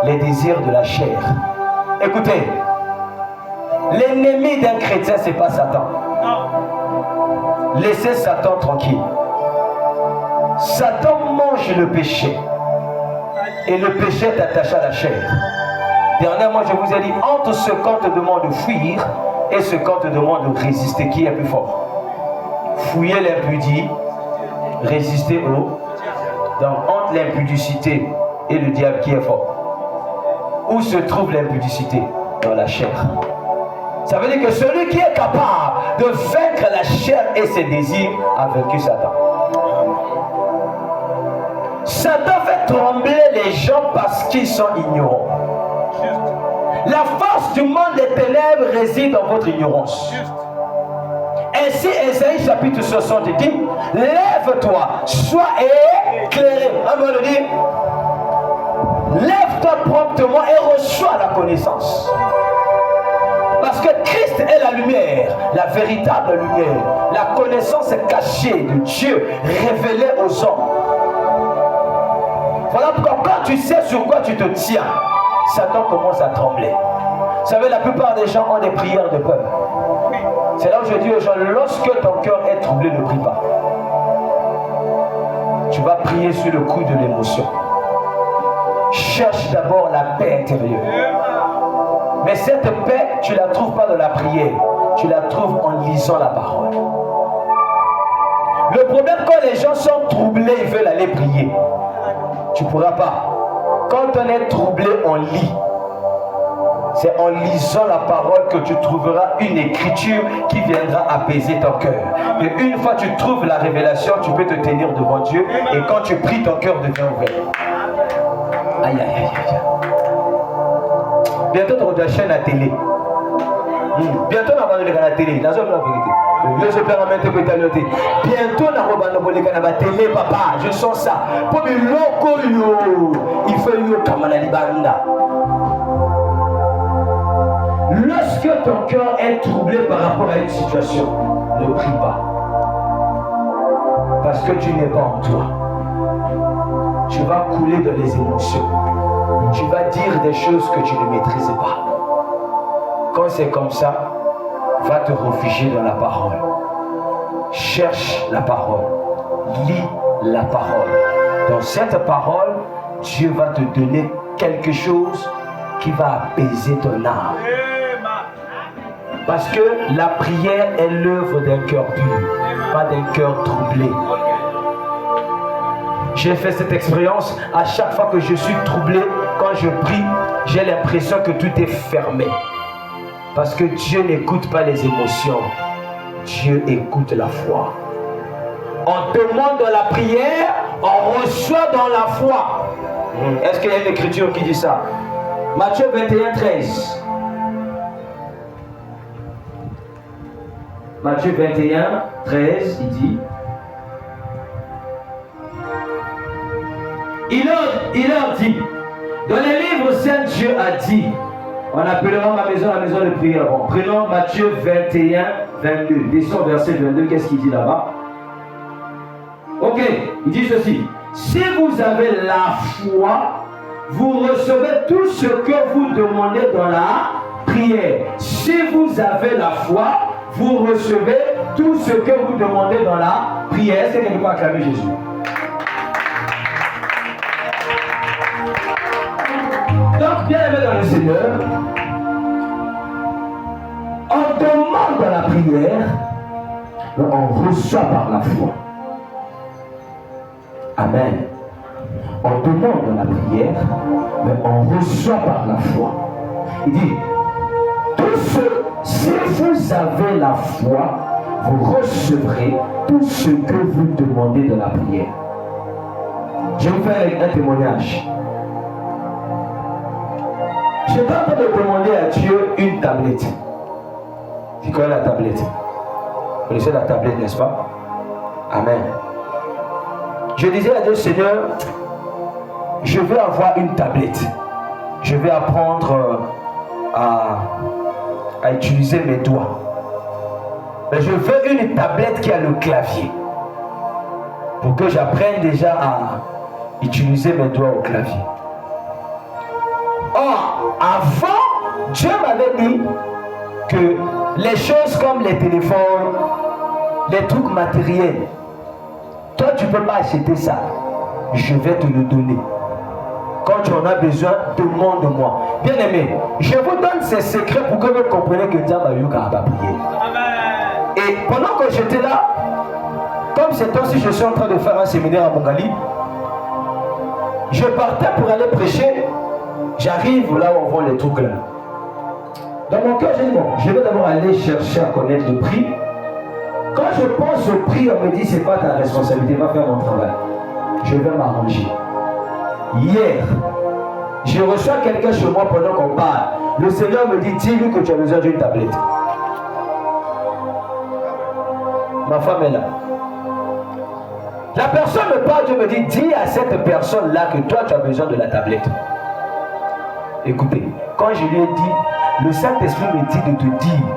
[SPEAKER 1] les désirs de la chair. Écoutez, l'ennemi d'un chrétien, ce n'est pas Satan. Laissez Satan tranquille. Satan mange le péché. Et le péché est attaché à la chair. Dernièrement, je vous ai dit, entre ce qu'on te demande de fuir et ce qu'on te demande de résister, qui est plus fort? Fouiller l'impudicité, résister au... Donc, entre l'impudicité et le diable, qui est fort? Où se trouve l'impudicité? Dans la chair. Ça veut dire que celui qui est capable de vaincre la chair et ses désirs a vaincu Satan. Satan fait trembler les gens parce qu'ils sont ignorants. La force du monde des ténèbres réside dans votre ignorance. Ainsi, Ésaïe chapitre 60 dit, lève-toi, sois éclairé. On va le dire, lève-toi promptement et reçois la connaissance. Parce que Christ est la lumière, la véritable lumière. La connaissance est cachée de Dieu, révélée aux hommes. Voilà pourquoi quand tu sais sur quoi tu te tiens, Satan commence à trembler. Vous savez, la plupart des gens ont des prières de peur. C'est là où je dis aux gens, lorsque ton cœur est troublé, ne prie pas. Tu vas prier sur le coup de l'émotion. Cherche d'abord la paix intérieure. Mais cette paix, tu ne la trouves pas dans la prière. Tu la trouves en lisant la parole. Le problème, quand les gens sont troublés, ils veulent aller prier. Tu ne pourras pas. Quand on est troublé, on lit. C'est en lisant la parole que tu trouveras une écriture qui viendra apaiser ton cœur. Et une fois que tu trouves la révélation, tu peux te tenir devant Dieu. Et quand tu pries, ton cœur devient ouvert. Aïe, aïe, aïe, aïe. Bientôt, tu auras une chaîne à télé. Bientôt, on va aller à la télé. Dans la vérité. Bientôt, on va aller à la télé, papa. Je sens ça. Pour le loco, il faut yo kamanali banda. Lorsque ton cœur est troublé par rapport à une situation, ne prie pas. Parce que tu n'es pas en toi. Tu vas couler dans les émotions. Tu vas dire des choses que tu ne maîtrises pas. Quand c'est comme ça, va te réfugier dans la parole. Cherche la parole. Lis la parole. Dans cette parole, Dieu va te donner quelque chose qui va apaiser ton âme. Parce que la prière est l'œuvre d'un cœur pur, pas d'un cœur troublé. J'ai fait cette expérience. À chaque fois que je suis troublé, quand je prie, j'ai l'impression que tout est fermé. Parce que Dieu n'écoute pas les émotions. Dieu écoute la foi. On demande dans la prière, on reçoit dans la foi. Est-ce qu'il y a une écriture qui dit ça? Matthieu 21, 13. Matthieu 21, 13, il dit. Il leur dit, dans les livres saints, Dieu a dit, on appellera ma maison la maison de prière. Bon, prenons Matthieu 21, 22. Descends verset 22, qu'est-ce qu'il dit là-bas? Ok, il dit ceci. Si vous avez la foi, vous recevez tout ce que vous demandez dans la prière. Si vous avez la foi, vous recevez tout ce que vous demandez dans la prière. Est-ce que quelqu'un peut acclamer Jésus? Donc, bien aimé dans le Seigneur, on demande dans la prière, mais on reçoit par la foi. Amen. On demande dans la prière, mais on reçoit par la foi. Il dit, si vous avez la foi, vous recevrez tout ce que vous demandez dans la prière. Je vais vous faire un témoignage. Je suis en train de demander à Dieu une tablette. Tu connais la tablette? Vous connaissez la tablette, n'est-ce pas? Amen. Je disais à Dieu, Seigneur, je veux avoir une tablette. Je vais apprendre à utiliser mes doigts. Mais je veux une tablette qui a le clavier. Pour que j'apprenne déjà à utiliser mes doigts au clavier. Or, avant, Dieu m'avait dit que les choses comme les téléphones, les trucs matériels, toi tu ne peux pas acheter ça. Je vais te le donner. Quand tu en as besoin, demande-moi. Bien aimé, je vous donne ces secrets pour que vous compreniez que Dieu m'a eu qu'à prier. Et pendant que j'étais là, comme c'est temps si je suis en train de faire un séminaire à Mongali, je partais pour aller prêcher. J'arrive là où on vend les trucs là. Dans mon cœur, j'ai dit bon, je vais d'abord aller chercher à connaître le prix. Quand je pense au prix, on me dit c'est pas ta responsabilité, va faire mon travail. Je vais m'arranger. Hier, je reçois quelqu'un chez moi pendant qu'on parle. Le Seigneur me dit, dis-lui que tu as besoin d'une tablette. Ma femme est là. La personne me parle, je me dis, dis à cette personne-là que toi tu as besoin de la tablette. Écoutez, quand je lui ai dit, le Saint-Esprit me dit de te dire,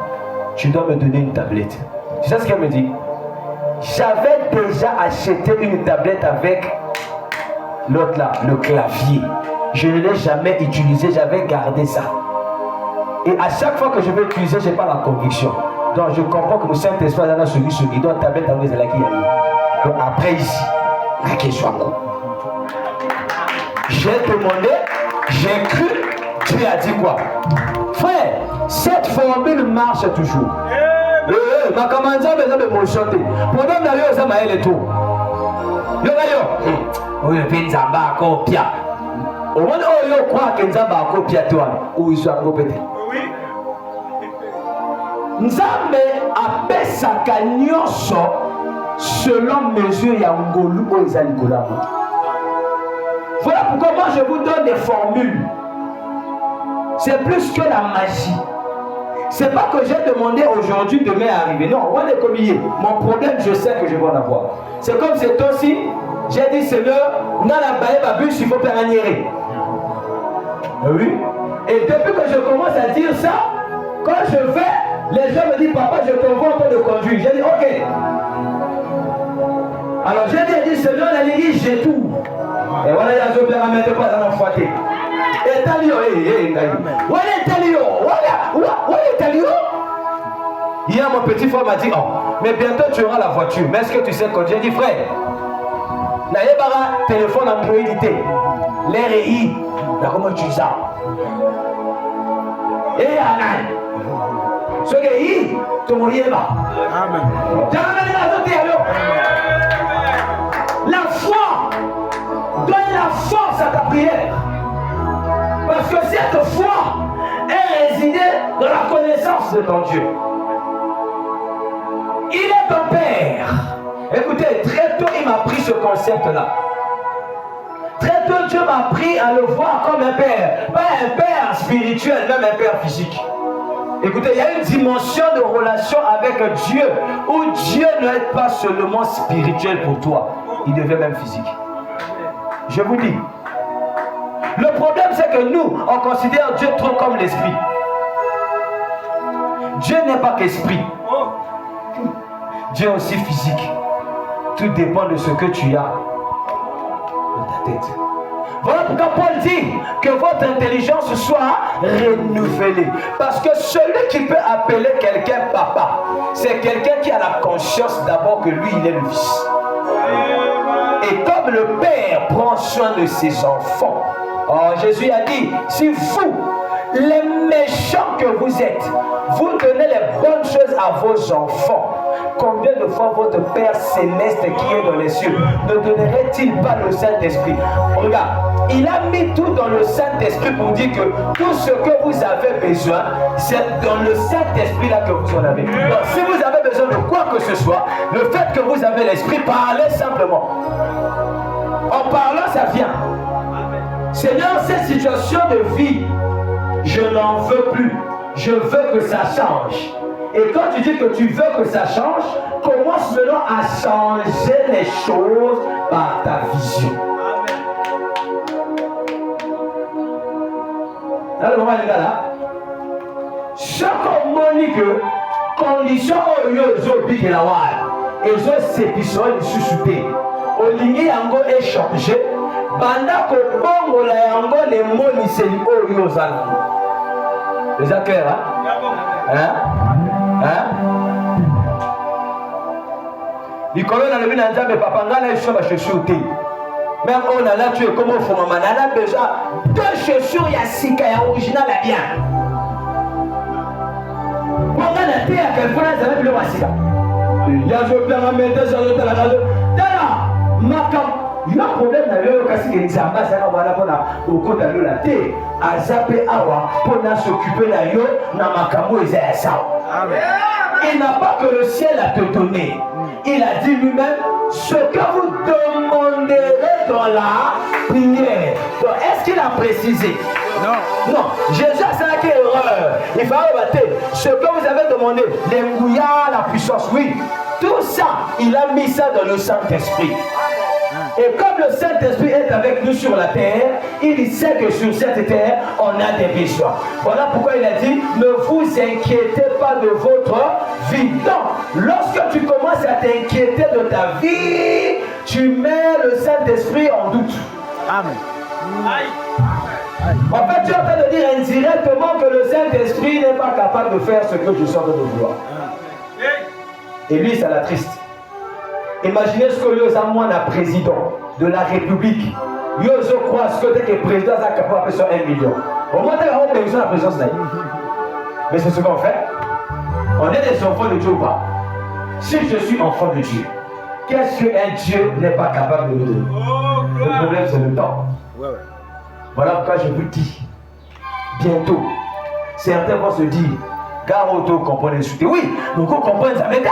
[SPEAKER 1] tu dois me donner une tablette. Tu sais ce qu'elle me dit? J'avais déjà acheté une tablette avec l'autre là, le clavier. Je ne l'ai jamais utilisé, j'avais gardé ça. Et à chaque fois que je vais utiliser, je n'ai pas la conviction. Donc je comprends que le Saint-Esprit a celui doit tablette avec la qui a. Donc après ici, la question. J'ai demandé, j'ai cru, Dieu a dit quoi? Frère, cette formule marche toujours. Ma commande a besoin de me chanter. Pendant d'aller aux Amaël et tout. oyo pe nzamba akopia omoni oyo croire nzamba akopia toi ou iso akopete nzambe apesaka nyonso selon mesure ya ngolu oyo eza likolo ya moto. Voilà pourquoi moi je vous donne des formules. C'est plus que la magie. C'est pas que j'ai demandé aujourd'hui, demain arriver. Non, on est comme hier. Mon problème, je sais que je vais en avoir. C'est comme c'est aussi, j'ai dit Seigneur, on a la baie, ma bûche, il faut faire un niéré. Oui. Et depuis que je commence à dire ça, quand je vais, les gens me disent, papa, je t'envoie un peu de conduire. J'ai dit, ok. Alors j'ai dit, Seigneur, la l'église, j'ai tout. Et voilà, il y a un père à mettre pas dans l'enfoiré. Et Talio, voilà Talio, voilà Talio. Hier, mon petit frère m'a dit, oh, mais bientôt tu auras la voiture. Mais est-ce que tu sais quand j'ai dit, frère, n'ayez pas téléphone Android, l'RI, comment tu ça? Et Anan, ce que yi, tu m'oublies pas. Amen. La foi donne la force à ta prière. Parce que cette foi est résidée dans la connaissance de ton Dieu. Il est ton Père. Écoutez, très tôt il m'a pris ce concept-là. Très tôt Dieu m'a appris à le voir comme un Père. Pas un Père spirituel, même un Père physique. Écoutez, il y a une dimension de relation avec Dieu où Dieu n'est pas seulement spirituel pour toi, il devient même physique. Je vous dis, le problème c'est que nous, on considère Dieu trop comme l'esprit. Dieu n'est pas qu'esprit. Dieu est aussi physique. Tout dépend de ce que tu as dans ta tête. Voilà pourquoi Paul dit que votre intelligence soit renouvelée. Parce que celui qui peut appeler quelqu'un papa, c'est quelqu'un qui a la conscience d'abord que lui, il est le fils. Et comme le Père prend soin de ses enfants, oh, Jésus a dit, si vous, les méchants que vous êtes, vous donnez les bonnes choses à vos enfants, combien de fois votre Père céleste qui est dans les cieux ne donnerait-il pas le Saint-Esprit? Regarde, il a mis tout dans le Saint-Esprit pour dire que tout ce que vous avez besoin, c'est dans le Saint-Esprit là que vous en avez. Donc si vous avez besoin de quoi que ce soit, le fait que vous avez l'Esprit, parlez simplement. En parlant, ça vient. Seigneur, cette situation de vie, je n'en veux plus. Je veux que ça change. Et quand tu dis que tu veux que ça change, commence maintenant à changer les choses par ta vision. Alors, on va aller là. Chaque monique, condition où il y a des gens et ils ont ces épisodes suscités. Au ligne yango échangé, pendant que bongo la yango les moni c'est où ils ont les acteurs, hein? Il connaît dans le milieu de papa, on a les chaussures. Même on a là, tu es comme au fond, on a besoin de chaussures, il y a sika, il y a original, il y a bien. On a la terre, quel point ça va plus le sika. Il y a je peux en mettre sur le téléphone. Il y a un problème dans le cas si les ambassadeurs ça va là pour au côté de la terre à zapper awa pour s'occuper de yo na makambo ezaya ça. Il n'a pas que le ciel à te donner. Il a dit lui-même ce que vous demanderez dans la prière. Donc est-ce qu'il a précisé? Non. Non. Jésus a fait une erreur. Il faut arrêter. Ce que vous avez demandé, les mouillards, la puissance, oui. Tout ça, il a mis ça dans le Saint-Esprit. Et comme le Saint-Esprit est avec nous sur la terre, il sait que sur cette terre, on a des besoins. Voilà pourquoi il a dit, ne vous inquiétez pas de votre vie. Donc, lorsque tu commences à t'inquiéter de ta vie, tu mets le Saint-Esprit en doute. Amen. En fait, tu es en train de dire indirectement que le Saint-Esprit n'est pas capable de faire ce que je suis en train de vouloir. Et lui, ça l'attriste. Imaginez ce que nous avons un président de la République. Nous crois ce que le président est capable de faire 1 million. Au moins, on a besoin de la présence d'Aïe. Mais c'est ce qu'on fait. On est des enfants de Dieu ou pas? Si je suis enfant de Dieu, qu'est-ce qu'un Dieu n'est pas capable de nous donner? Le problème, c'est le temps. Voilà pourquoi je vous dis, bientôt, certains vont se dire, car auto comprendre les soutiens. Oui, nous comprenons ça, mais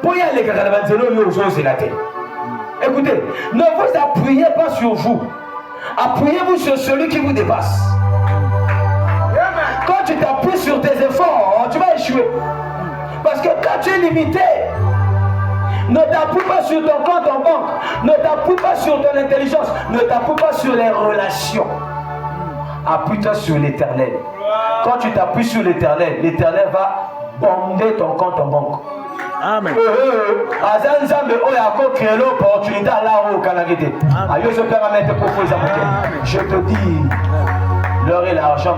[SPEAKER 1] pour y aller, c'est la tête. Écoutez, ne vous appuyez pas sur vous. Appuyez-vous sur celui qui vous dépasse. Quand tu t'appuies sur tes efforts, tu vas échouer. Parce que quand tu es limité, ne t'appuie pas sur ton compte en banque, ne t'appuie pas sur ton intelligence, ne t'appuie pas sur les relations. Appuie-toi sur l'Éternel. Quand tu t'appuies sur l'Éternel, l'Éternel va bomber ton compte en banque. Amen. Je te dis, l'heure et l'argent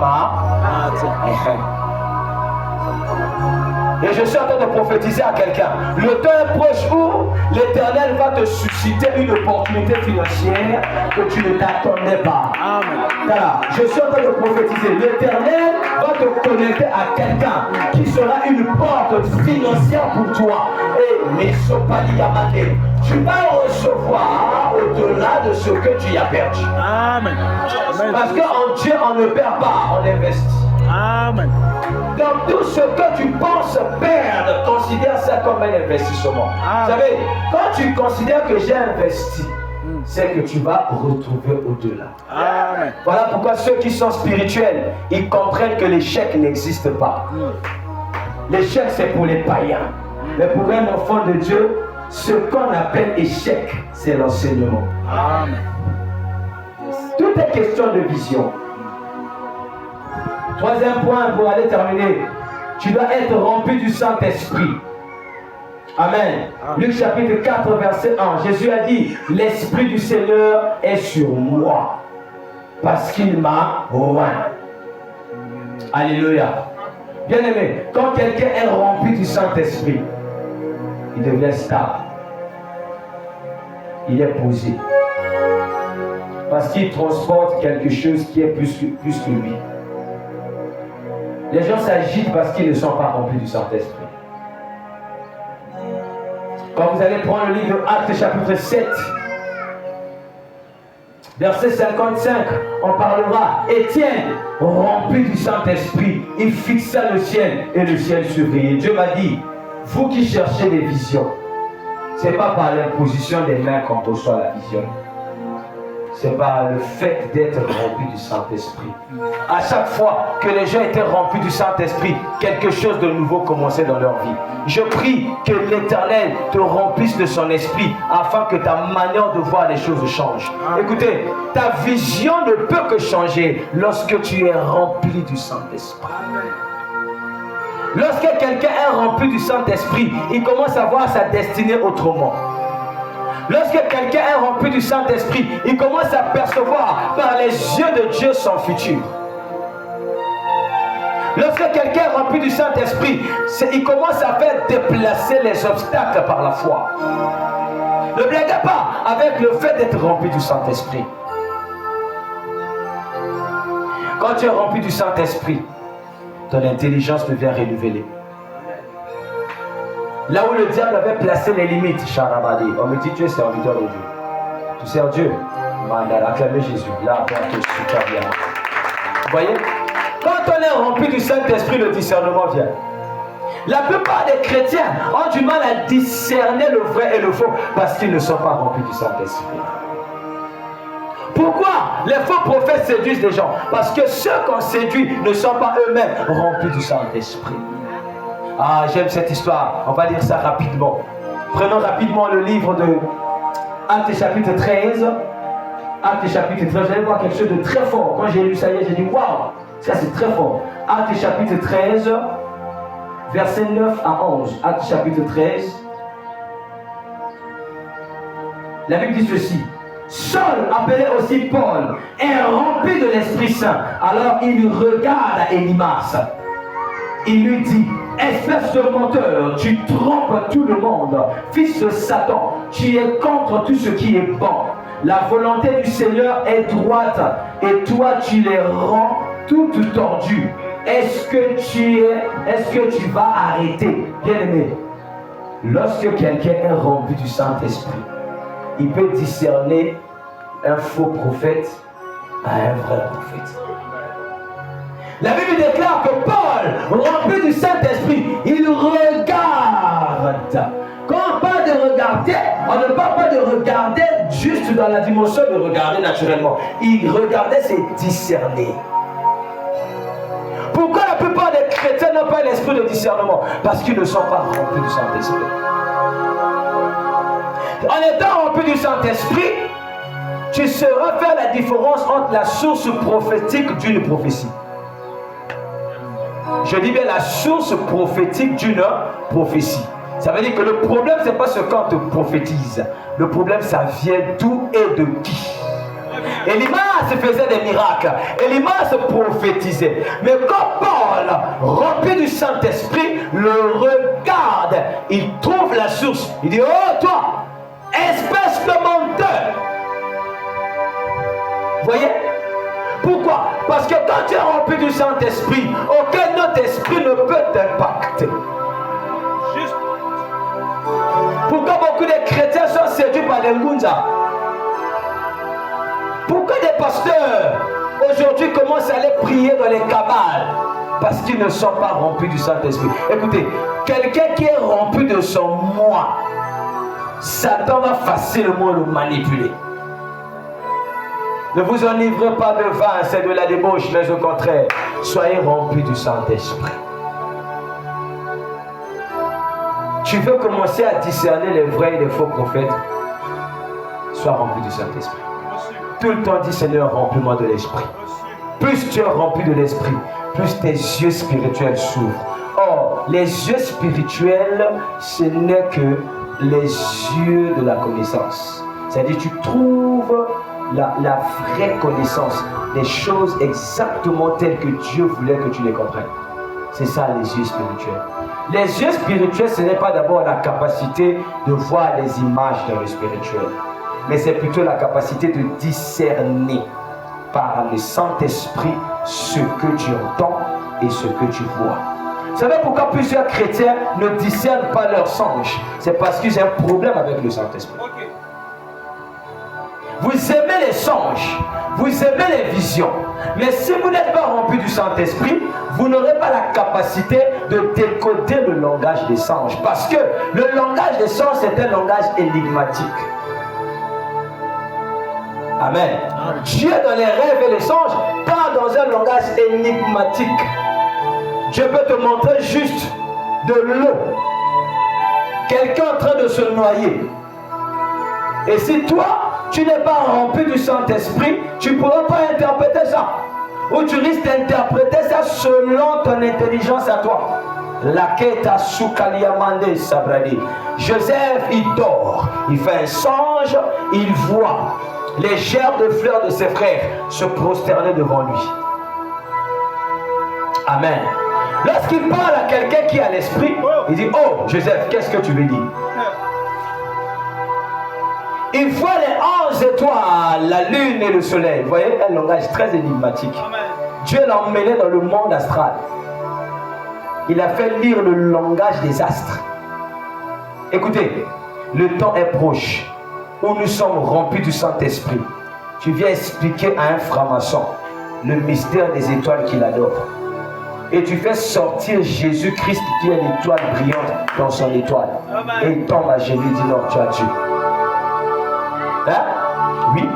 [SPEAKER 1] et je suis en train de prophétiser à quelqu'un. Le temps est proche où l'Éternel va te susciter une opportunité financière que tu ne t'attendais pas. Amen. Voilà. Je suis en train de prophétiser. L'Éternel va te connecter à quelqu'un qui sera une porte financière pour toi. Et Mesopali Yamate, tu vas recevoir au-delà de ce que tu as perdu. Amen. Parce qu'en Dieu, on ne perd pas, on investit. Amen. Dans tout ce que tu penses perdre, considère ça comme un investissement. Vous savez, quand tu considères que j'ai investi, c'est que tu vas retrouver au-delà. Amen. Voilà pourquoi ceux qui sont spirituels, ils comprennent que l'échec n'existe pas. L'échec, c'est pour les païens. Mais pour un enfant de Dieu, ce qu'on appelle échec, c'est l'enseignement. Amen. Tout est question de vision. Troisième point pour aller terminer. Tu dois être rempli du Saint-Esprit. Amen. Luc chapitre 4 verset 1. Jésus a dit, l'Esprit du Seigneur est sur moi parce qu'il m'a oint. Alléluia. Bien aimé, quand quelqu'un est rempli du Saint-Esprit, il devient stable. Il est posé. Parce qu'il transporte quelque chose qui est plus que lui. Les gens s'agitent parce qu'ils ne sont pas remplis du Saint-Esprit. Quand vous allez prendre le livre de Actes chapitre 7, verset 55, on parlera Étienne, rempli du Saint-Esprit, il fixa le ciel et le ciel s'ouvrit. Dieu m'a dit, vous qui cherchez des visions, ce n'est pas par l'imposition des mains qu'on reçoit la vision. C'est par le fait d'être rempli du Saint-Esprit. À chaque fois que les gens étaient remplis du Saint-Esprit, quelque chose de nouveau commençait dans leur vie. Je prie que l'Éternel te remplisse de son esprit afin que ta manière de voir les choses change. Écoutez, ta vision ne peut que changer lorsque tu es rempli du Saint-Esprit. Lorsque quelqu'un est rempli du Saint-Esprit, il commence à voir sa destinée autrement. Lorsque quelqu'un est rempli du Saint-Esprit, il commence à percevoir par les yeux de Dieu son futur. Lorsque quelqu'un est rempli du Saint-Esprit, il commence à faire déplacer les obstacles par la foi. Ne blaguez pas avec le fait d'être rempli du Saint-Esprit. Quand tu es rempli du Saint-Esprit, ton intelligence devient renouvelée. Là où le diable avait placé les limites, Charabadi, on me dit tu es serviteur de Dieu. Tu sers Dieu. Mandala, acclamez Jésus. Là, super bien. Vous voyez? Quand on est rempli du Saint-Esprit, le discernement vient. La plupart des chrétiens ont du mal à discerner le vrai et le faux parce qu'ils ne sont pas remplis du Saint-Esprit. Pourquoi les faux prophètes séduisent les gens? Parce que ceux qu'on séduit ne sont pas eux-mêmes remplis du Saint-Esprit. Ah, j'aime cette histoire. On va lire ça rapidement. Prenons rapidement le livre de Actes chapitre 13. Actes chapitre 13. Vous allez voir quelque chose de très fort. Quand j'ai lu ça hier, j'ai dit waouh, ça c'est très fort. Actes chapitre 13, versets 9 à 11. Actes chapitre 13. La Bible dit ceci. Saul, appelé aussi Paul, est rempli de l'Esprit Saint. Alors il regarde Élymas. Il lui dit, espèce de menteur, tu trompes tout le monde. Fils de Satan, tu es contre tout ce qui est bon. La volonté du Seigneur est droite et toi tu les rends toutes tordues. Est-ce que tu vas arrêter? Bien aimé, Lorsque quelqu'un est rempli du Saint-Esprit, il peut discerner un faux prophète à un vrai prophète. La Bible déclare que Paul, rempli du Saint-Esprit, il regarde. Quand on parle de regarder, on ne parle pas de regarder juste dans la dimension de regarder naturellement. Il regardait, c'est discerner. Pourquoi la plupart des chrétiens n'ont pas l'esprit de discernement? Parce qu'ils ne sont pas remplis du Saint-Esprit. En étant rempli du Saint-Esprit, tu sauras faire la différence entre la source prophétique d'une prophétie. Je dis bien la source prophétique d'une prophétie. Ça veut dire que le problème, ce n'est pas ce qu'on te prophétise. Le problème, ça vient d'où et de qui. Élymas faisait des miracles. Élymas prophétisait. Mais quand Paul, rempli du Saint-Esprit, le regarde, il trouve la source. Il dit, oh toi, espèce de menteur. Voyez? Pourquoi? Parce que quand tu es rempli du Saint-Esprit, aucun autre esprit ne peut t'impacter. Juste. Pourquoi beaucoup de chrétiens sont séduits par les ngunza? Pourquoi des pasteurs aujourd'hui commencent à aller prier dans les cabales? Parce qu'ils ne sont pas remplis du Saint-Esprit. Écoutez, quelqu'un qui est rempli de son moi, Satan va facilement le manipuler. Ne vous enivrez pas de vin, c'est de la débauche, mais au contraire, soyez remplis du Saint-Esprit. Tu veux commencer à discerner les vrais et les faux prophètes? Sois rempli du Saint-Esprit. Tout le temps, dis Seigneur, remplis-moi de l'Esprit. Plus tu es rempli de l'Esprit, plus tes yeux spirituels s'ouvrent. Or, les yeux spirituels, ce n'est que les yeux de la connaissance. C'est-à-dire, tu trouves la vraie connaissance des choses exactement telles que Dieu voulait que tu les comprennes. C'est ça les yeux spirituels. Les yeux spirituels, ce n'est pas d'abord la capacité de voir les images dans le spirituel, mais c'est plutôt la capacité de discerner par le Saint-Esprit ce que tu entends et ce que tu vois. Vous savez pourquoi plusieurs chrétiens ne discernent pas leurs songes? C'est parce qu'ils ont un problème avec le Saint-Esprit. Vous aimez les songes, vous aimez les visions, mais si vous n'êtes pas rempli du Saint-Esprit, vous n'aurez pas la capacité de décoder le langage des songes. Parce que le langage des songes, c'est un langage énigmatique. Amen. Dieu, dans les rêves et les songes, parle dans un langage énigmatique. Dieu peut te montrer juste de l'eau. Quelqu'un en train de se noyer. Et si toi, tu n'es pas rempli du Saint-Esprit, tu ne pourras pas interpréter ça. Ou tu risques d'interpréter ça selon ton intelligence à toi. Laketa Soukaliamande Sabradi. Joseph, il dort. Il fait un songe. Il voit les gerbes de fleurs de ses frères se prosterner devant lui. Amen. Lorsqu'il parle à quelqu'un qui a l'esprit, il dit, oh Joseph, qu'est-ce que tu veux dire? Il voit les 11 étoiles, la lune et le soleil. Vous voyez, un langage très énigmatique. Amen. Dieu l'a emmené dans le monde astral. Il a fait lire le langage des astres. Écoutez, le temps est proche où nous sommes remplis du Saint-Esprit. Tu viens expliquer à un franc-maçon le mystère des étoiles qu'il adore. Et tu fais sortir Jésus-Christ qui est l'étoile brillante dans son étoile. Amen. Et il tombe à genoux et dit non, tu as Dieu. Hein? Oui.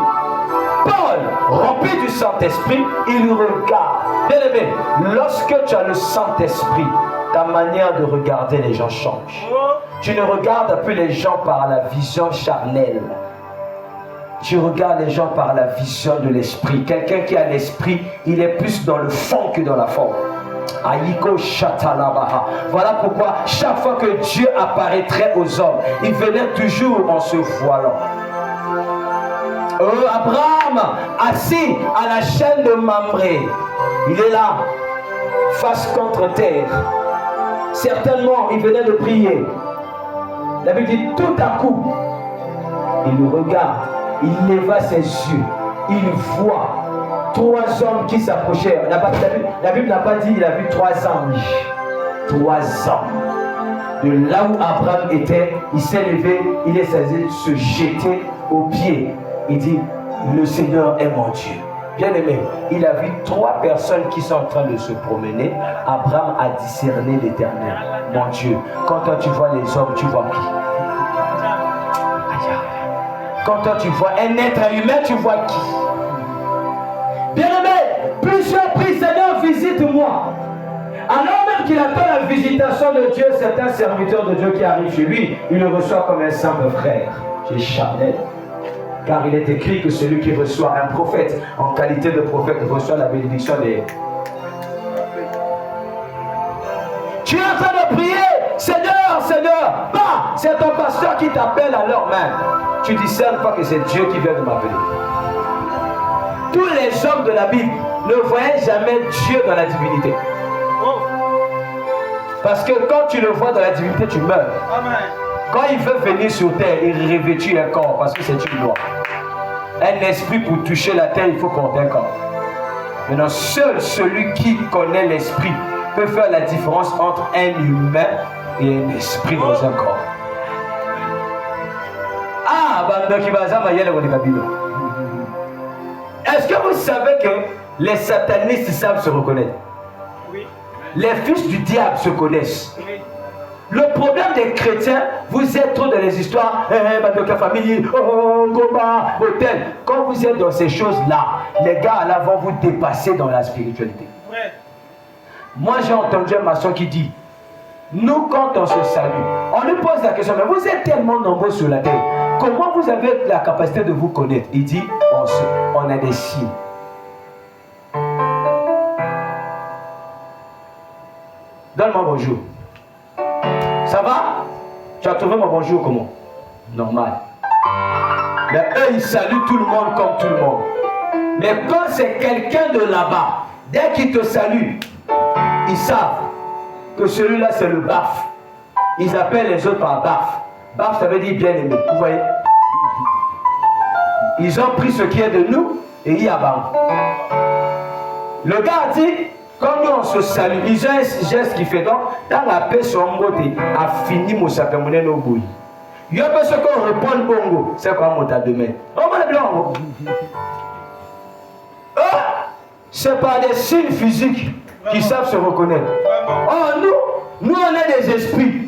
[SPEAKER 1] Paul, rempli du Saint-Esprit, il regarde. Bien aimé, lorsque tu as le Saint-Esprit, ta manière de regarder les gens change. Tu ne regardes plus les gens par la vision charnelle. Tu regardes les gens par la vision de l'esprit. Quelqu'un qui a l'esprit, il est plus dans le fond que dans la forme. Aïko Shatalabaha. Voilà pourquoi chaque fois que Dieu apparaîtrait aux hommes, il venait toujours en se voilant. Abraham, assis à la chaîne de Mamré, il est là, face contre terre. Certainement, il venait de prier. La Bible dit tout à coup, il regarde, il leva ses yeux, il voit 3 hommes qui s'approchèrent. La Bible n'a pas dit qu'il a vu 3 anges. 3 hommes de là où Abraham était, il s'est levé, il est censé se jeter aux pieds. Il dit, le Seigneur est mon Dieu. Bien aimé, il a vu 3 personnes qui sont en train de se promener. Abraham a discerné l'Éternel, mon Dieu. Quand toi tu vois les hommes, tu vois qui? Quand toi tu vois un être humain, tu vois qui? Bien aimé, plusieurs prient, Seigneur, visite-moi. Alors même qu'il attend la visitation de Dieu, c'est un serviteur de Dieu qui arrive chez lui, il le reçoit comme un simple frère. C'est charnel. Car il est écrit que celui qui reçoit un prophète, en qualité de prophète, reçoit la bénédiction des... Tu es en train de prier, Seigneur, Seigneur, bah, c'est ton pasteur qui t'appelle à l'heure même. Tu ne discernes pas que c'est Dieu qui vient de m'appeler. Tous les hommes de la Bible ne voyaient jamais Dieu dans la divinité. Parce que quand tu le vois dans la divinité, tu meurs. Amen. Quand il veut venir sur terre, il revêtit un corps parce que c'est une loi. Un esprit pour toucher la terre, il faut compter un corps. Maintenant, seul celui qui connaît l'esprit peut faire la différence entre un humain et un esprit dans un corps. Ah, est-ce que vous savez que les satanistes savent se reconnaître? Oui. Les fils du diable se connaissent. Oui. Le problème des chrétiens, vous êtes trop dans les histoires, famille, combat, hôtel. Quand vous êtes dans ces choses-là, les gars là vont vous dépasser dans la spiritualité. Ouais. Moi j'ai entendu un maçon qui dit, nous quand on se salue, on lui pose la question, mais vous êtes tellement nombreux sur la terre, comment vous avez la capacité de vous connaître? Il dit, on a des signes. Donne-moi bonjour. Ça va? Tu as trouvé mon bonjour comment? Normal. Mais eux, ils saluent tout le monde comme tout le monde. Mais quand c'est quelqu'un de là-bas, dès qu'il te salue, ils savent que celui-là, c'est le baf. Ils appellent les autres par baf. Baf, ça veut dire bien aimé. Vous voyez? Ils ont pris ce qui est de nous et ils abandonnent. Le gars a dit, quand nous on se salue, ils ont un geste qui fait donc, dans la paix sur un côté, a fini mon sapemouné no boui. Il y a ce qu'on répond bongo, c'est quoi mon tas demain? Oh mon blanc! C'est pas des signes physiques qui savent se reconnaître. Oh nous on est des esprits.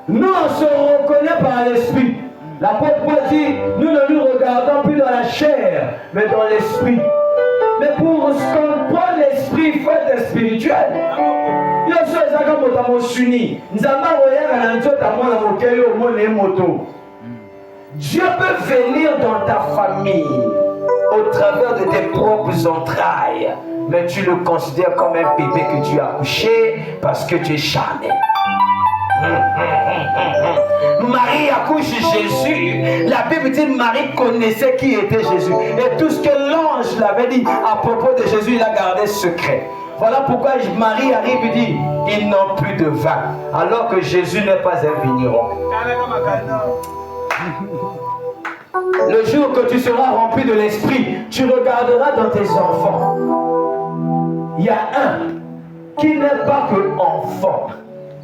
[SPEAKER 1] Nous on se reconnaît par l'esprit. L'apôtre Paul dit, nous ne nous regardons plus dans la chair, mais dans l'esprit. Mais pour comprendre l'esprit, il faut être spirituel. Dieu peut venir dans ta famille au travers de tes propres entrailles, mais tu le considères comme un bébé que tu as couché parce que tu es charnel. Marie accouche Jésus. La Bible dit Marie connaissait qui était Jésus. Et tout ce que l'ange l'avait dit à propos de Jésus, il a gardé secret. Voilà pourquoi Marie arrive et dit, ils n'ont plus de vin. Alors que Jésus n'est pas un vigneron. Le jour que tu seras rempli de l'esprit, tu regarderas dans tes enfants. Il y a un qui n'est pas que enfant,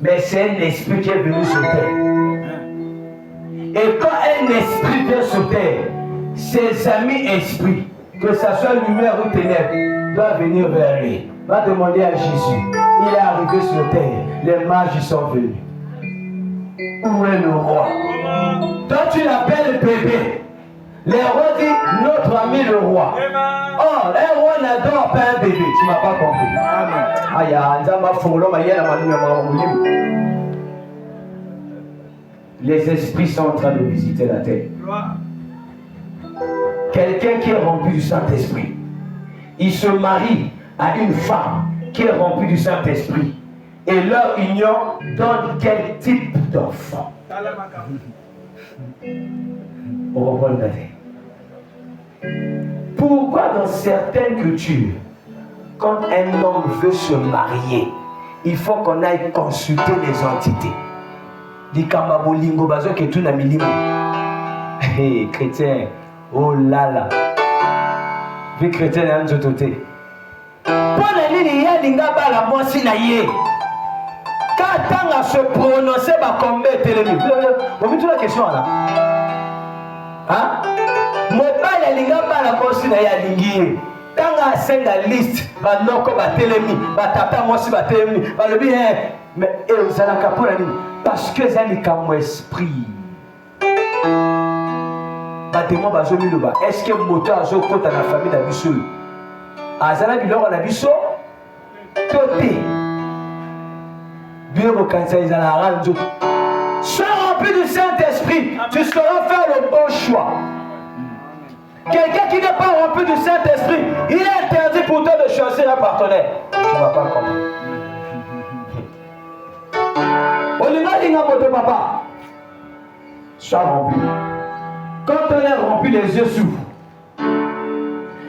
[SPEAKER 1] mais c'est un esprit qui est venu sur terre. Et quand un esprit vient sur terre, ses amis esprits, que ce soit lumière ou ténèbres, doivent venir vers lui. Va demander à Jésus. Il est arrivé sur terre. Les mages sont venus. Où est le roi? Toi tu l'appelles bébé. Les rois disent notre ami le roi. Oh, un roi n'adore pas un bébé. Tu m'as pas compris. Les esprits sont en train de visiter la terre. Quelqu'un qui est rempli du Saint-Esprit, il se marie à une femme qui est remplie du Saint-Esprit. Et leur union donne quel type d'enfant? On reprend le baptême. Pourquoi dans certaines cultures, quand un homme veut se marier, il faut qu'on aille consulter les entités? Di kamabolingo bazo ke tu na milimo. Hey, chrétien, oh là là. Vie chrétienne est en jototé. Pour les lignes, il y a l'inga bala moisi na ye. Quand à se prononcer, combien de télémis? Vous avez toute la question là. Hein? Mobile a l'inga pas la consigne à l'ingi. Quand à senga liste, banoko ba télémis, tata moi si ba télémis, le bien. Mais ça n'a qu'à pour la ligne. Parce que ça n'est qu'à mon esprit. Est-ce que moteur a joué contre la famille d'Abisso? Azana bilor à Abisso? Côté. Bien au cancer, ils ont sois rempli du Saint-Esprit, tu sauras faire le bon choix. Quelqu'un qui n'est pas rempli du Saint-Esprit, il est interdit pour toi de choisir un partenaire. Tu ne vas pas comprendre. On lui va dire à papa, sois rempli. Quand on est rempli, les yeux s'ouvrent.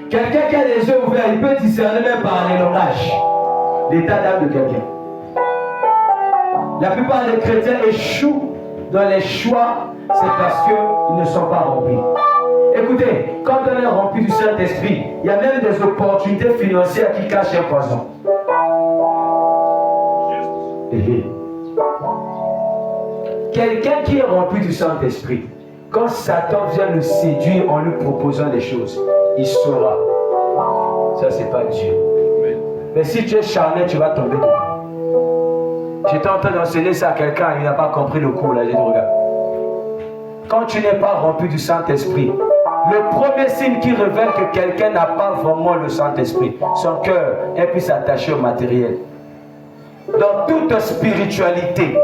[SPEAKER 1] Quelqu'un qui a les yeux ouverts, il peut discerner même par les langages l'état d'âme de quelqu'un. La plupart des chrétiens échouent dans les choix, c'est parce qu'ils ne sont pas remplis. Écoutez, quand on est rempli du Saint-Esprit, il y a même des opportunités financières qui cachent un poison. Quelqu'un qui est rempli du Saint-Esprit, quand Satan vient le séduire en lui proposant des choses, il saura. Ça, c'est pas Dieu. Mais si tu es charnel, tu vas tomber dedans. J'étais en train d'enseigner ça à quelqu'un, il n'a pas compris le cours. Là, j'ai dit, regarde. Quand tu n'es pas rempli du Saint-Esprit, le premier signe qui révèle que quelqu'un n'a pas vraiment le Saint-Esprit, son cœur est plus attaché au matériel. Dans toute spiritualité,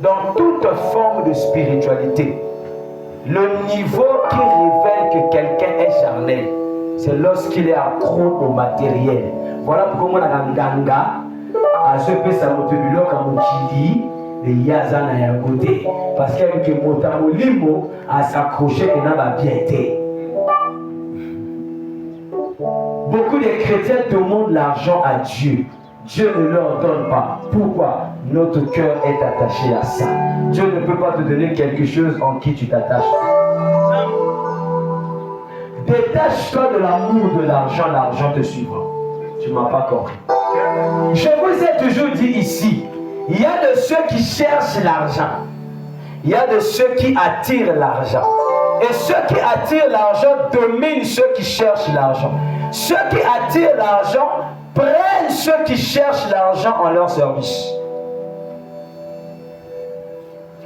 [SPEAKER 1] dans toute forme de spiritualité, le niveau qui révèle que quelqu'un est charnel, c'est lorsqu'il est accro au matériel. Voilà pourquoi on a un ganga, à ce que ça me dit comme on dit, les yazana et à côté. Parce qu'il y a que motamo limo à s'accrocher et n'a pas bien été. Beaucoup de chrétiens demandent l'argent à Dieu. Dieu ne leur donne pas. Pourquoi? Notre cœur est attaché à ça. Dieu ne peut pas te donner quelque chose en qui tu t'attaches. Détache-toi de l'amour de l'argent, l'argent te suivra. Tu ne m'as pas compris. Je vous ai toujours dit ici, il y a de ceux qui cherchent l'argent. Il y a de ceux qui attirent l'argent. Et ceux qui attirent l'argent dominent ceux qui cherchent l'argent. Ceux qui attirent l'argent prennent ceux qui cherchent l'argent en leur service.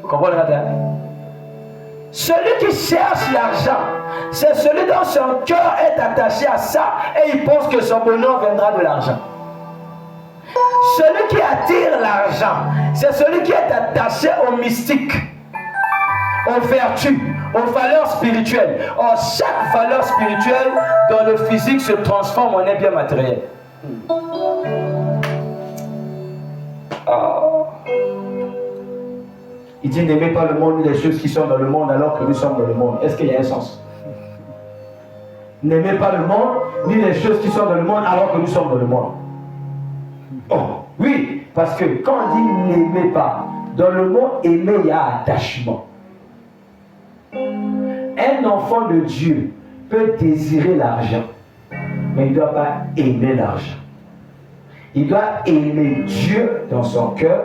[SPEAKER 1] Vous comprenez là? Celui qui cherche l'argent, c'est celui dont son cœur est attaché à ça et il pense que son bonheur viendra de l'argent. Celui qui attire l'argent, c'est celui qui est attaché au mystique, aux vertus, aux valeurs spirituelles. Or, chaque valeur spirituelle dans le physique se transforme en un bien matériel. Il dit n'aimez pas le monde ni les choses qui sont dans le monde alors que nous sommes dans le monde. Est-ce qu'il y a un sens? N'aimez pas le monde ni les choses qui sont dans le monde alors que nous sommes dans le monde. Oh, oui, parce que quand on dit n'aimez pas, dans le mot aimer, il y a attachement. Un enfant de Dieu peut désirer l'argent, mais il ne doit pas aimer l'argent. Il doit aimer Dieu dans son cœur,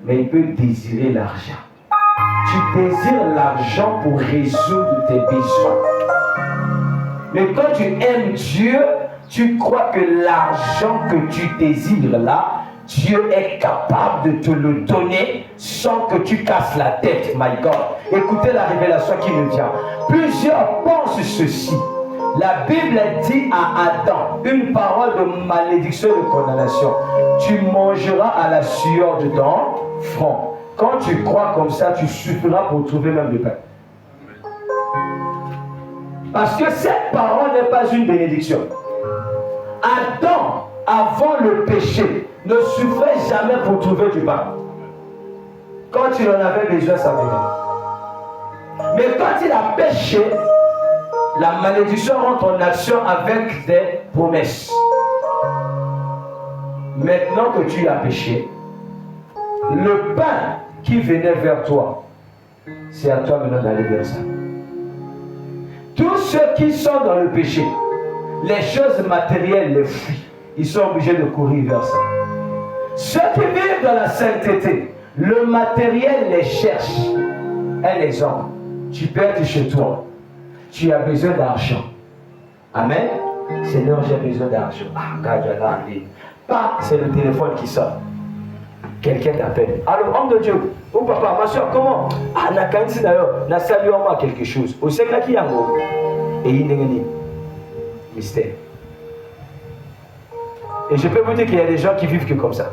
[SPEAKER 1] mais il peut désirer l'argent. Tu désires l'argent pour résoudre tes besoins. Mais quand tu aimes Dieu, tu crois que l'argent que tu désires là, Dieu est capable de te le donner sans que tu casses la tête, my God. Écoutez la révélation qui me vient. Plusieurs pensent ceci. La Bible dit à Adam une parole de malédiction et de condamnation. Tu mangeras à la sueur de ton front. Quand tu crois comme ça, tu souffriras pour trouver même le pain. Parce que cette parole n'est pas une bénédiction. Adam, avant le péché, ne souffrait jamais pour trouver du pain. Quand il en avait besoin, ça venait. Mais quand il a péché, la malédiction rentre en action avec des promesses. Maintenant que tu as péché, le pain qui venait vers toi, c'est à toi maintenant d'aller vers ça. Tous ceux qui sont dans le péché, les choses matérielles les fuient. Ils sont obligés de courir vers ça. Ceux qui vivent dans la sainteté, le matériel les cherche. Un exemple, tu peux être chez toi, tu as besoin d'argent. Amen. Seigneur, j'ai besoin d'argent. Ah, regarde, pas, c'est le téléphone qui sonne. Quelqu'un t'appelle. Alors, homme de Dieu, oh papa, ma soeur, comment? Ah, Nakansi d'ailleurs, n'a salué en moi quelque chose. Au sec là qui y a et il n'est pas mystère. Et je peux vous dire qu'il y a des gens qui vivent que comme ça.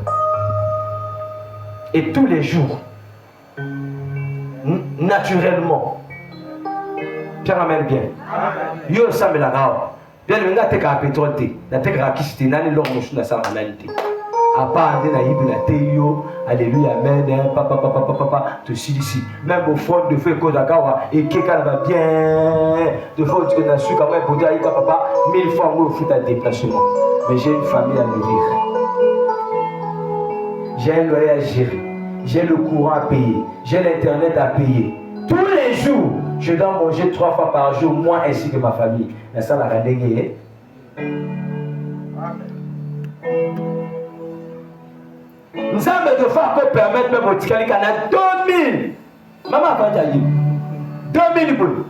[SPEAKER 1] Et tous les jours, naturellement, Pierre amène bien. Yo, ça me l'a grave. Bien, le gars, t'es qu'à pétrole, t'es qu'à qui c'était, n'a pas l'homme, n'a pas l'homme. À part de la théo, alléluia, amen, papa, tout ici. Même au fond de feu, et quelqu'un va bien. De fois, tu as su quand même pour dire, papa, 1000 fois, moi, il faut un déplacement. Mais j'ai une famille à nourrir. J'ai un loyer à gérer. J'ai le courant à payer. J'ai l'internet à payer. Tous les jours, je dois manger 3 fois par jour, moi ainsi que ma famille. Mais ça, la rendez. Nous avons de faire pour permettre même au Tikali qu'il y a 2000. Maman a pas dit 2000 boules.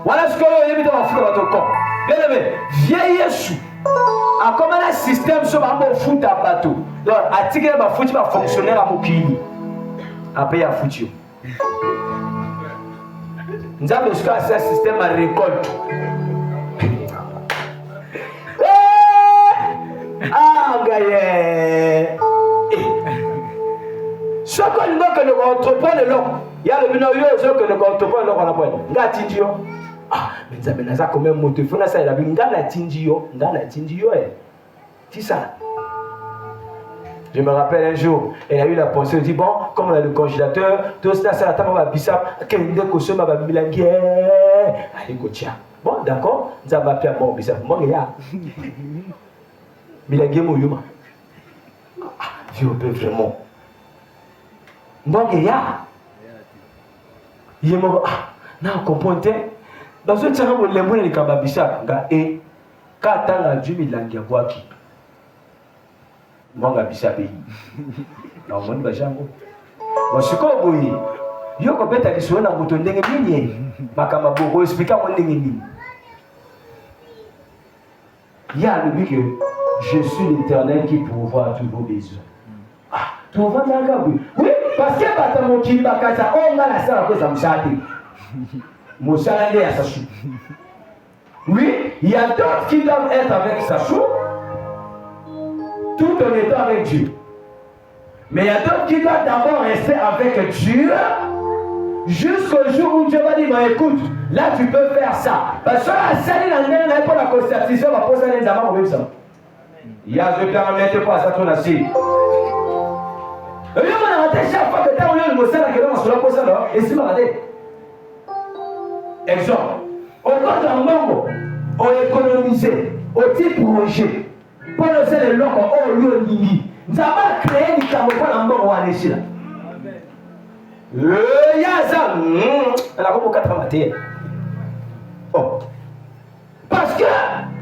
[SPEAKER 1] Voilà ce que vous avez dit dans votre corps. Bien aimé, vieille sous. A comme un système sur le foot à bateau. Donc, à Tikali, le foot va fonctionner à Moukini. Après, il y a foot. Nous avons jusqu'à un système à récolte. Ah, gaïe! Ce qu'on dit que nous entreprenons le long, il y a le binoyo que nous entreprenons le long, on a point. Nga tindio. Ah, mais ça ben ça quand même moto. Faut na ça il a bien nga la tindio, C'est ça. Je me rappelle un jour, elle a eu la pensée, elle dit bon, comme on a le congélateur, tout ça, ça la table va bissap, qu'elle dit que ça va bilanguer. Allez go tiens. Bon, d'accord, ça va faire bon bissap. Moi gars. Bilanguer mon yuma. Dieu peut vraiment. Bon gars. Il me ah, non comprendre. Dans ce temps où les mots les kababissa et katanga Dieu bilanguer boaki. Bon gabissa pays. Non mon bajango. Bon siko boyi. Yo ko beta kiso na moto ndenge nini makama boko expliquer moi ndenge nini. Il y a le but que je suis l'Éternel qui pourvoit à tous vos besoins. Ah, tu vois bien oui, parce que mon qui va casa, on a la salle à cause de Moussati. Moussati à Sachou. Oui, il y a d'autres qui doivent être avec Sachou, tout en étant avec Dieu. Mais il y a d'autres qui doivent d'abord rester avec Dieu jusqu'au jour où Dieu va dire, bah, écoute, là tu peux faire ça. Parce que la salle n'a pas la constitution, va poser les amants au même ça. Il y a ce paramètre pas ça ton assis. Et on a raté chaque fois que tu as oublié le mot ça, que l'on se l'a posé là, et si on a raté. Exemple, au compte en nombre, on économisé, au type projet, pour le faire le long, au lieu de l'île. Nous avons créé du camouflage en nombre à l'échelle. Il y a ça, elle a comme 4 matins. Oh. Parce que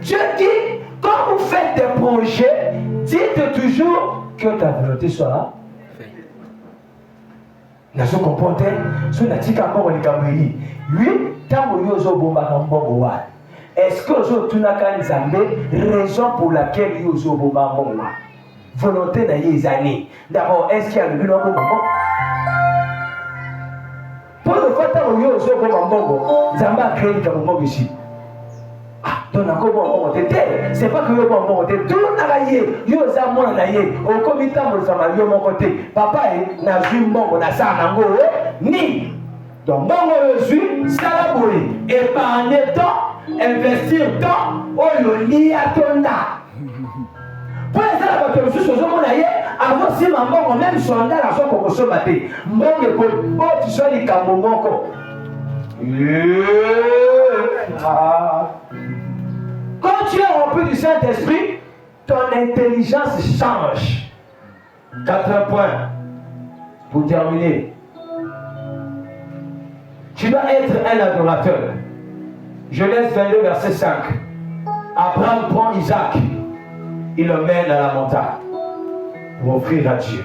[SPEAKER 1] Dieu dit, quand vous faites des projets, dites toujours que ta volonté soit faite. Nous sommes comportés, nous sommes dit qu'à oui, tant que nous sommes bombardés, est-ce que nous sommes raison pour laquelle nous sommes bombardés? Volonté dans les années. D'abord, est-ce qu'il y a le but dans le moment? Pour le fait que nous sommes bombardés, nous avons créé le moment ici. C'est pas que vous avez tout nagaye, yo za mona naye, au comité mo sama yo mon côté. Papa na vu mbongo na sa nango ni. Donc mbongo yo suis salaboui, épargner temps, investir temps, oyo li atonda. Pour ça la bateau sur ce moment naye, avant si mbongo même sonda la so ko so baté. Mbongo ko bo tu so li kamomoko. Quand tu es rempli du Saint-Esprit, ton intelligence change. 4 points pour terminer. Tu dois être un adorateur. Genèse 22, verset 5. Abraham prend Isaac, il le mène à la montagne. pour offrir à Dieu.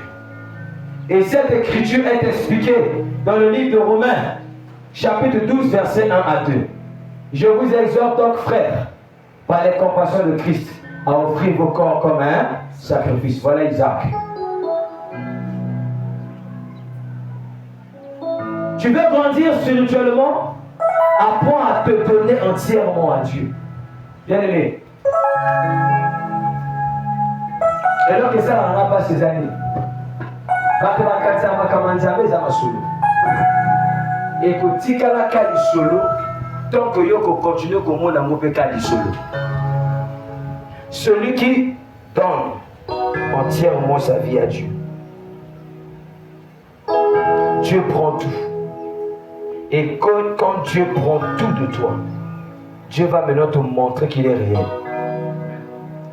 [SPEAKER 1] Et cette écriture est expliquée dans le livre de Romains, chapitre 12, versets 1 à 2. Je vous exhorte donc, frères, par les compassions de Christ, à offrir vos corps comme un sacrifice. Voilà Isaac. Tu veux grandir spirituellement? Apprends à te donner entièrement à Dieu. Bien aimé. Et donc, ça n'en a pas ces années. Et que tikala kali solo, tant que yoko continue comme on a mauvais kali solo. Celui qui donne entièrement sa vie à Dieu. Dieu prend tout. Et quand Dieu prend tout de toi, Dieu va maintenant te montrer qu'il est réel.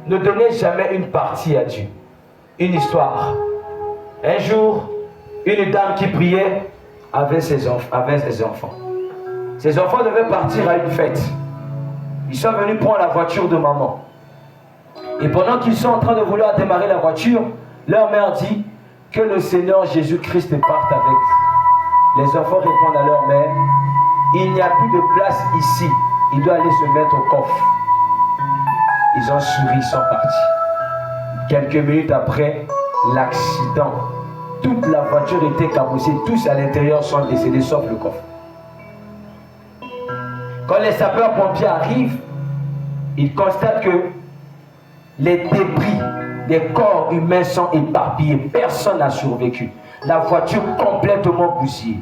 [SPEAKER 1] Ne donnez jamais une partie à Dieu. Une histoire. Un jour, une dame qui priait avec ses enfants. Ses enfants devaient partir à une fête. Ils sont venus prendre la voiture de maman. Et pendant qu'ils sont en train de vouloir démarrer la voiture, leur mère dit que le Seigneur Jésus-Christ parte avec vous. Les enfants répondent à leur mère, il n'y a plus de place ici, il doit aller se mettre au coffre. Ils ont souri, ils sont partis. Quelques minutes après l'accident, toute la voiture était cabossée, tous à l'intérieur sont décédés sauf le coffre. Quand les sapeurs-pompiers arrivent, ils constatent que les débris des corps humains sont éparpillés, personne n'a survécu. La voiture complètement bousillée.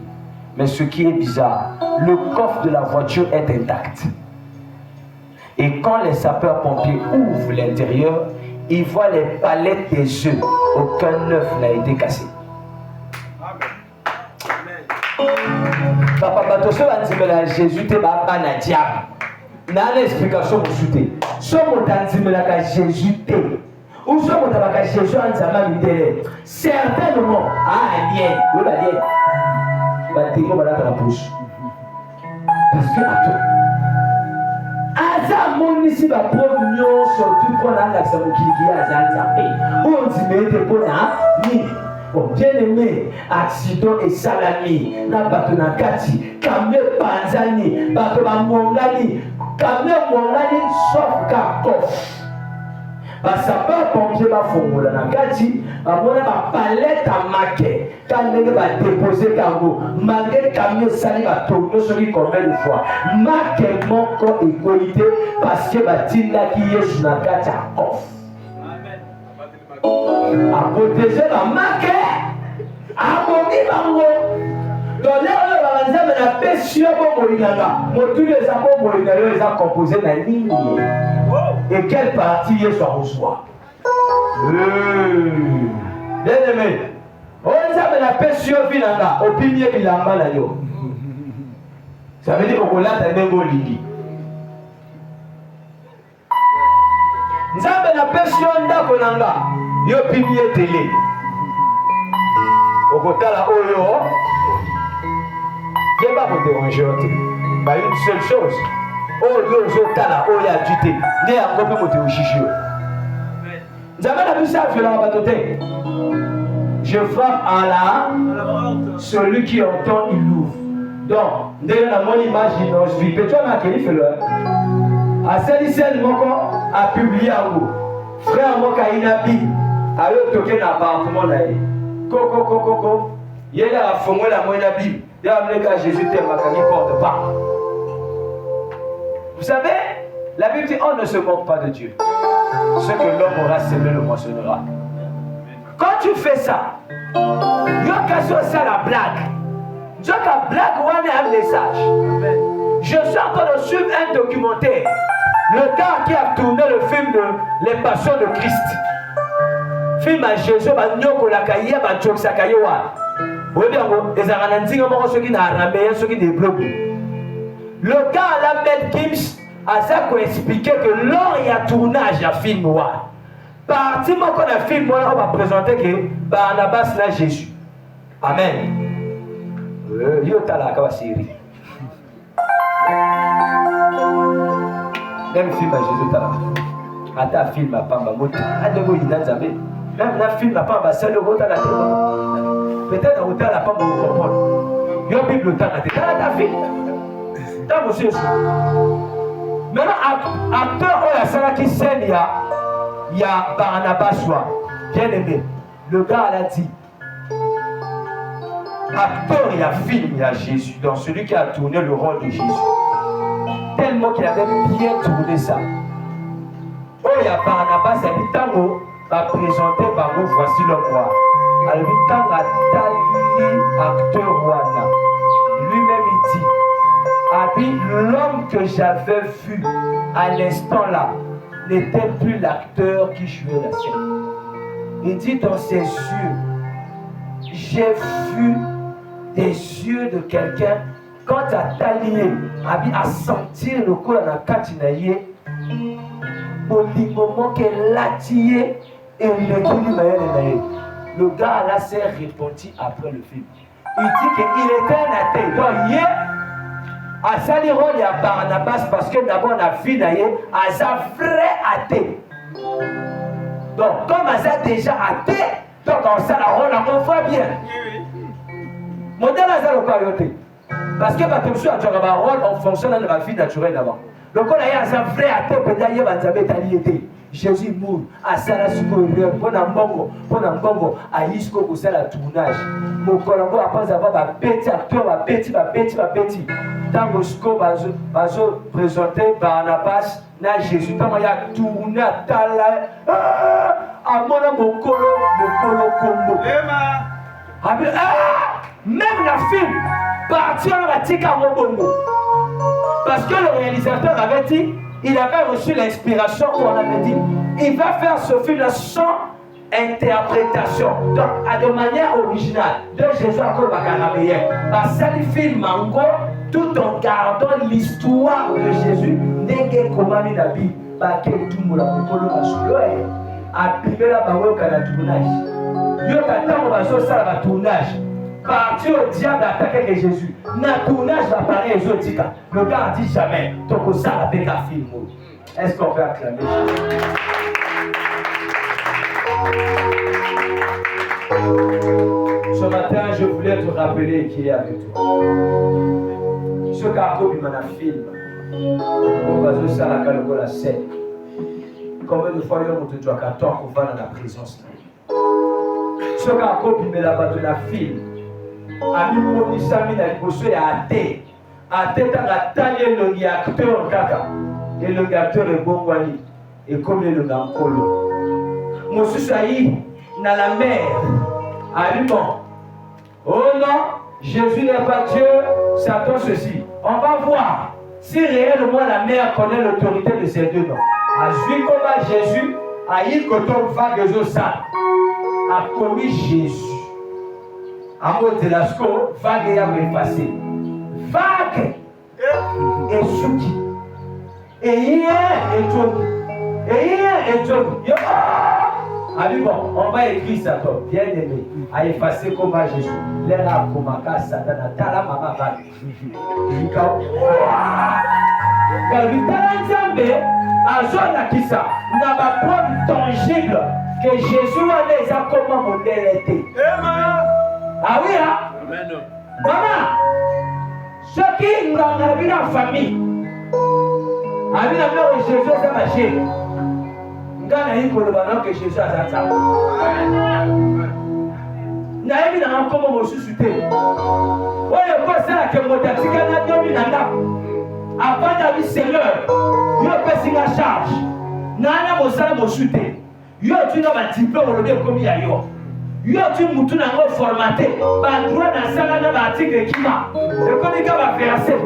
[SPEAKER 1] Mais ce qui est bizarre, le coffre de la voiture est intact. Et quand les sapeurs-pompiers ouvrent l'intérieur, ils voient les palettes des œufs. Aucun œuf n'a été cassé. Papa Batoso a dit que Jésus te bat pas na diable. N'a l'explication pour souter. Ce mot a dit que Jésus te. Ou ce mot a dit que Jésus a dit que certainement alien, ou l'alien, va démo va la bouche. Parce que attends. Aza mon ici va preuve union surtout pour l'accès au qui a Zanzapé. On dit mais t'es bon ni. Bon, bien aimé, accident et salami, na batona kati, kamé panzani, batona mongani, kamé mongani sauf kakof. Basapa pompier ba fongola na kati, amona ba palette à maquet, quand les va déposer kango, malgré kamé sali ba tourner sur lui combien de fois. Maquet mon corps égalité parce que ba tinda qui est sur la kati à kof. A protéger la marque, a moni bango. Dans l'air de la banzame, la pêche pour Morinanga. Tous les apôtres Morinanga, ils ont composé la ligne. Et quelle partie est sur reçoit? Bien aimé, on a la pêche sur Finanga, au pilier de la malayo. Ça veut dire qu'on l'a dans le Lili. Nous avons la pêche sur Ndakonanga. Yo pilier télé. Au côté là, oyo. Il n'y a pas de déranger. Une seule chose. Oyo, zo tala, oyo adjuté. Né à copie moté au chichi. Nous avons vu ça violent à batoté. Je frappe à la celui qui entend, il l'ouvre. Donc, dès la mon image, il nous suit. Peut-être qu'on a fait le. À celle-ci, mon corps a publié à vous. Frère, moi, quand il a dit. Alors, toquer l'appartement là. Coco. Il est là à fond la moine la Bible. Il a amené qu'à Jésus t'aime à qu'il porte pas. Vous savez, la Bible dit on ne se moque pas de Dieu. Ce que l'homme aura semé le moissonnera. Quand tu fais ça, il y a qu'à faire ça la blague. Il y a qu'à blague ou un message. Je suis en train de suivre un documentaire. Le gars qui a tourné le film de Les Passions de Christ. Film à Jésus, Nyoko la Kaya, Chok Sakayowa. Vous voyez bien, les Aranandinga, ceux qui n'ont rien, ceux qui n'ont pas. Le gars à la Med Gims a ça qu'on expliqué que lors il y a tournage à film. Parti, moi, quand on a film, on va présenter que Barnabas là Jésus. Amen. Yo tala kawasiri. Même film à Jésus tala. Ata film à Pamba Mota. Adego Yidanzabe. Même la film n'a pas ambassé le route à la tête. Peut-être au temps, la pas vous comprendre. Il y a Bible le temps à la tête. Ta fille. T'as monsieur. Maintenant, acteur, oh, la salle qui scène, il y a Barnabas, bien aimé. Le gars, elle a dit, acteur, il y a film, il y a Jésus, dans celui qui a tourné le rôle de Jésus. Tellement qu'il avait bien tourné ça. Oh, il y a Barnabas, il a dit, Tango, va présenter par vous, voici le roi. Alors, il a dit, acteur Wana. Lui-même, il dit, l'homme que j'avais vu à l'instant là n'était plus l'acteur qui jouait la scène. Il dit dans ses yeux, j'ai vu des yeux de quelqu'un quand à t'allier, à sentir le corps dans la katinaye, au moment qu'elle a tiré et le gars là s'est répondu après le film. Il dit qu'il était un athée. Donc, hier, à Salirol, il y a Barnabas parce que d'abord, on a vu d'ailleurs, à un vrai athée. Donc, comme elle a déjà athée, donc on s'en la rôle, on voit bien. Modèle à le payoté. Parce que ma personne a un rôle, on fonctionne dans la vie naturelle d'abord. Donc, on a un vrai athée, peut-être qu'il y a un Jésus mourut à Salasco, pour un bongo, à Isco, pour ça la tournage. Mon colombo, après avoir un petit acteur, un petit. Dans Moscou, va présenter Barnabas, na Jésus, tant il y a tourné à Tala, à mon colo combo. Même la film, partir à Tika Mobongo. Parce que le réalisateur avait dit, il avait reçu l'inspiration où on avait dit, il va faire ce film-là sans interprétation, donc de manière originale. De Jésus à Colbacaraméen. Parce que le film en gros, tout en gardant l'histoire de Jésus, n'est comme la Bible, parce que tout le monde a abîmé la parole au tournage. Yo t'attends, on va faire ça le tournage. Parti au diable d'attaquer Jésus. Na tournage va parler exotica. Le gars a dit jamais. Donc ça avec un film. Est-ce qu'on peut acclamer Ce matin, je voulais te rappeler qui est avec toi. Ce carreau il m'a film. On va faire ça la scène. Combien de fois on te doit 14 qu'on va dans la présence. Ce carreau il m'a battu la film. Ami Monisami na liboso ya athée. Athée tanga talie le acteur kaka. Et le acteur est bongwani. Et comme le gankolo. Mosusaï na la mer. Allumons. Oh non, Jésus n'est pas Dieu, Satan ceci. On va voir si réellement la mer connaît l'autorité de ces deux noms. A Zuikoba Jésus, a Yikoton vague ça. A commis Jésus. Amour de la score, vague et effacé. Vague et souki. Et hier et Johnny. Et hier et Johnny. Allez bon, on va écrire ça, toi, bien aimé. À effacer comme à Jésus. L'air à Komaka, Satan, Tala Mama Vague. Car le Talanzambe, à Zona Kissa, n'a pas preuve tangible que Jésus a les a comme un modèle été. Ah oui, hein? Amen. Maman, ceux qui nous ont vu en famille, a vu la mère de Jésus à ma chérie. Nous avons pour le ballon que Jésus a ça. Nous avons vu dans comment on se soutient. Oui, le passé que mon taxi a dominé avant d'aller Seigneur, il a passé la charge. Nous avons ça mon soutien. Il a dit non, un petit peu, on le met comme il y a eu. Yo tu mutu na ngo formaté ba droit na sala na ba article kima e ko ni ka ba verser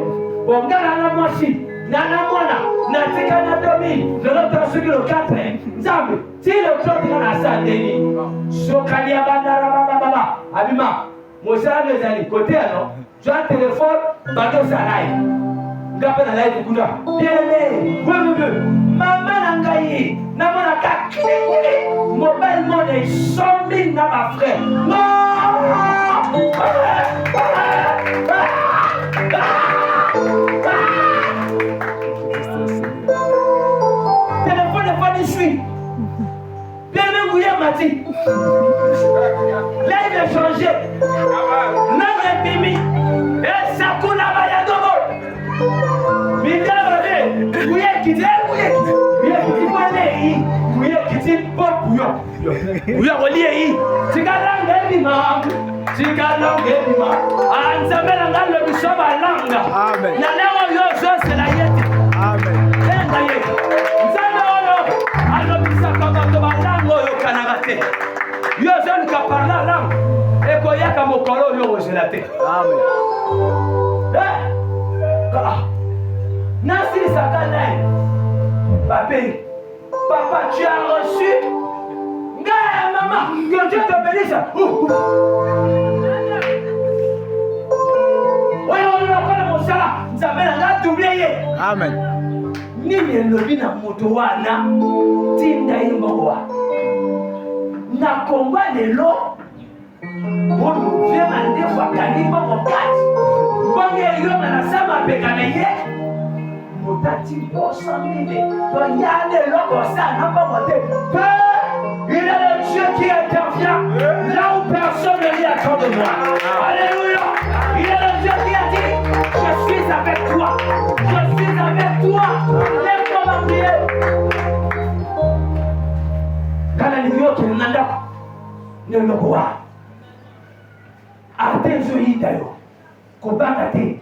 [SPEAKER 1] bon ngala na moshi na mona na tika na domi le l'autre sur le 4 nzambe ti le cloud na sa deni so kali abandara baba abima mo sala les ali côté alors tu as téléphone ba do sa live ngapa na live kuna bien oui maman nangai na mona ka mobile money 100 000 na ma frère. Téléphone est pas de suite. Bien même vous y a mati. Là, il veut changer. L'homme est mimi. Et ça coule à Bayadogo. Midame, vous êtes quitté, vous êtes quitté. Vous êtes quitté, vous êtes quitté, pour bouillon. Vous êtes relié. Tikalanga ebima. Tikalanga ebima. Anzamela ngalo bisoma langa.
[SPEAKER 2] Amen.
[SPEAKER 1] Na leo yo c'est la yeti.
[SPEAKER 2] Amen.
[SPEAKER 1] Enda ye. Nzalo yo. Alobisa kabato balango yo kanagate. Yo zone ka parla langue. E ko yaka mokolo yo ozelate.
[SPEAKER 2] Amen.
[SPEAKER 1] Nasri Sakalai. Papa, tu as reçu. Maman, que Dieu te bénisse. Oui, on va prendre mon salaire. Ça va doubler.
[SPEAKER 2] Amen.
[SPEAKER 1] Nini lobi na moto wana tinda imbowa na komba lelo ono vyema ndefu akalipa mokati bonge yo na sama pekana ye motati bosa mine to yane loko sana pa mote il est le Dieu qui intervient là où personne ne attend de moi. Alléluia. Il est le Dieu qui a dit je suis avec toi. Je suis avec toi. Lève-toi ma prière. Kana nilio kinanda ne lokoa. Ate zo yidayo. Kobanga te.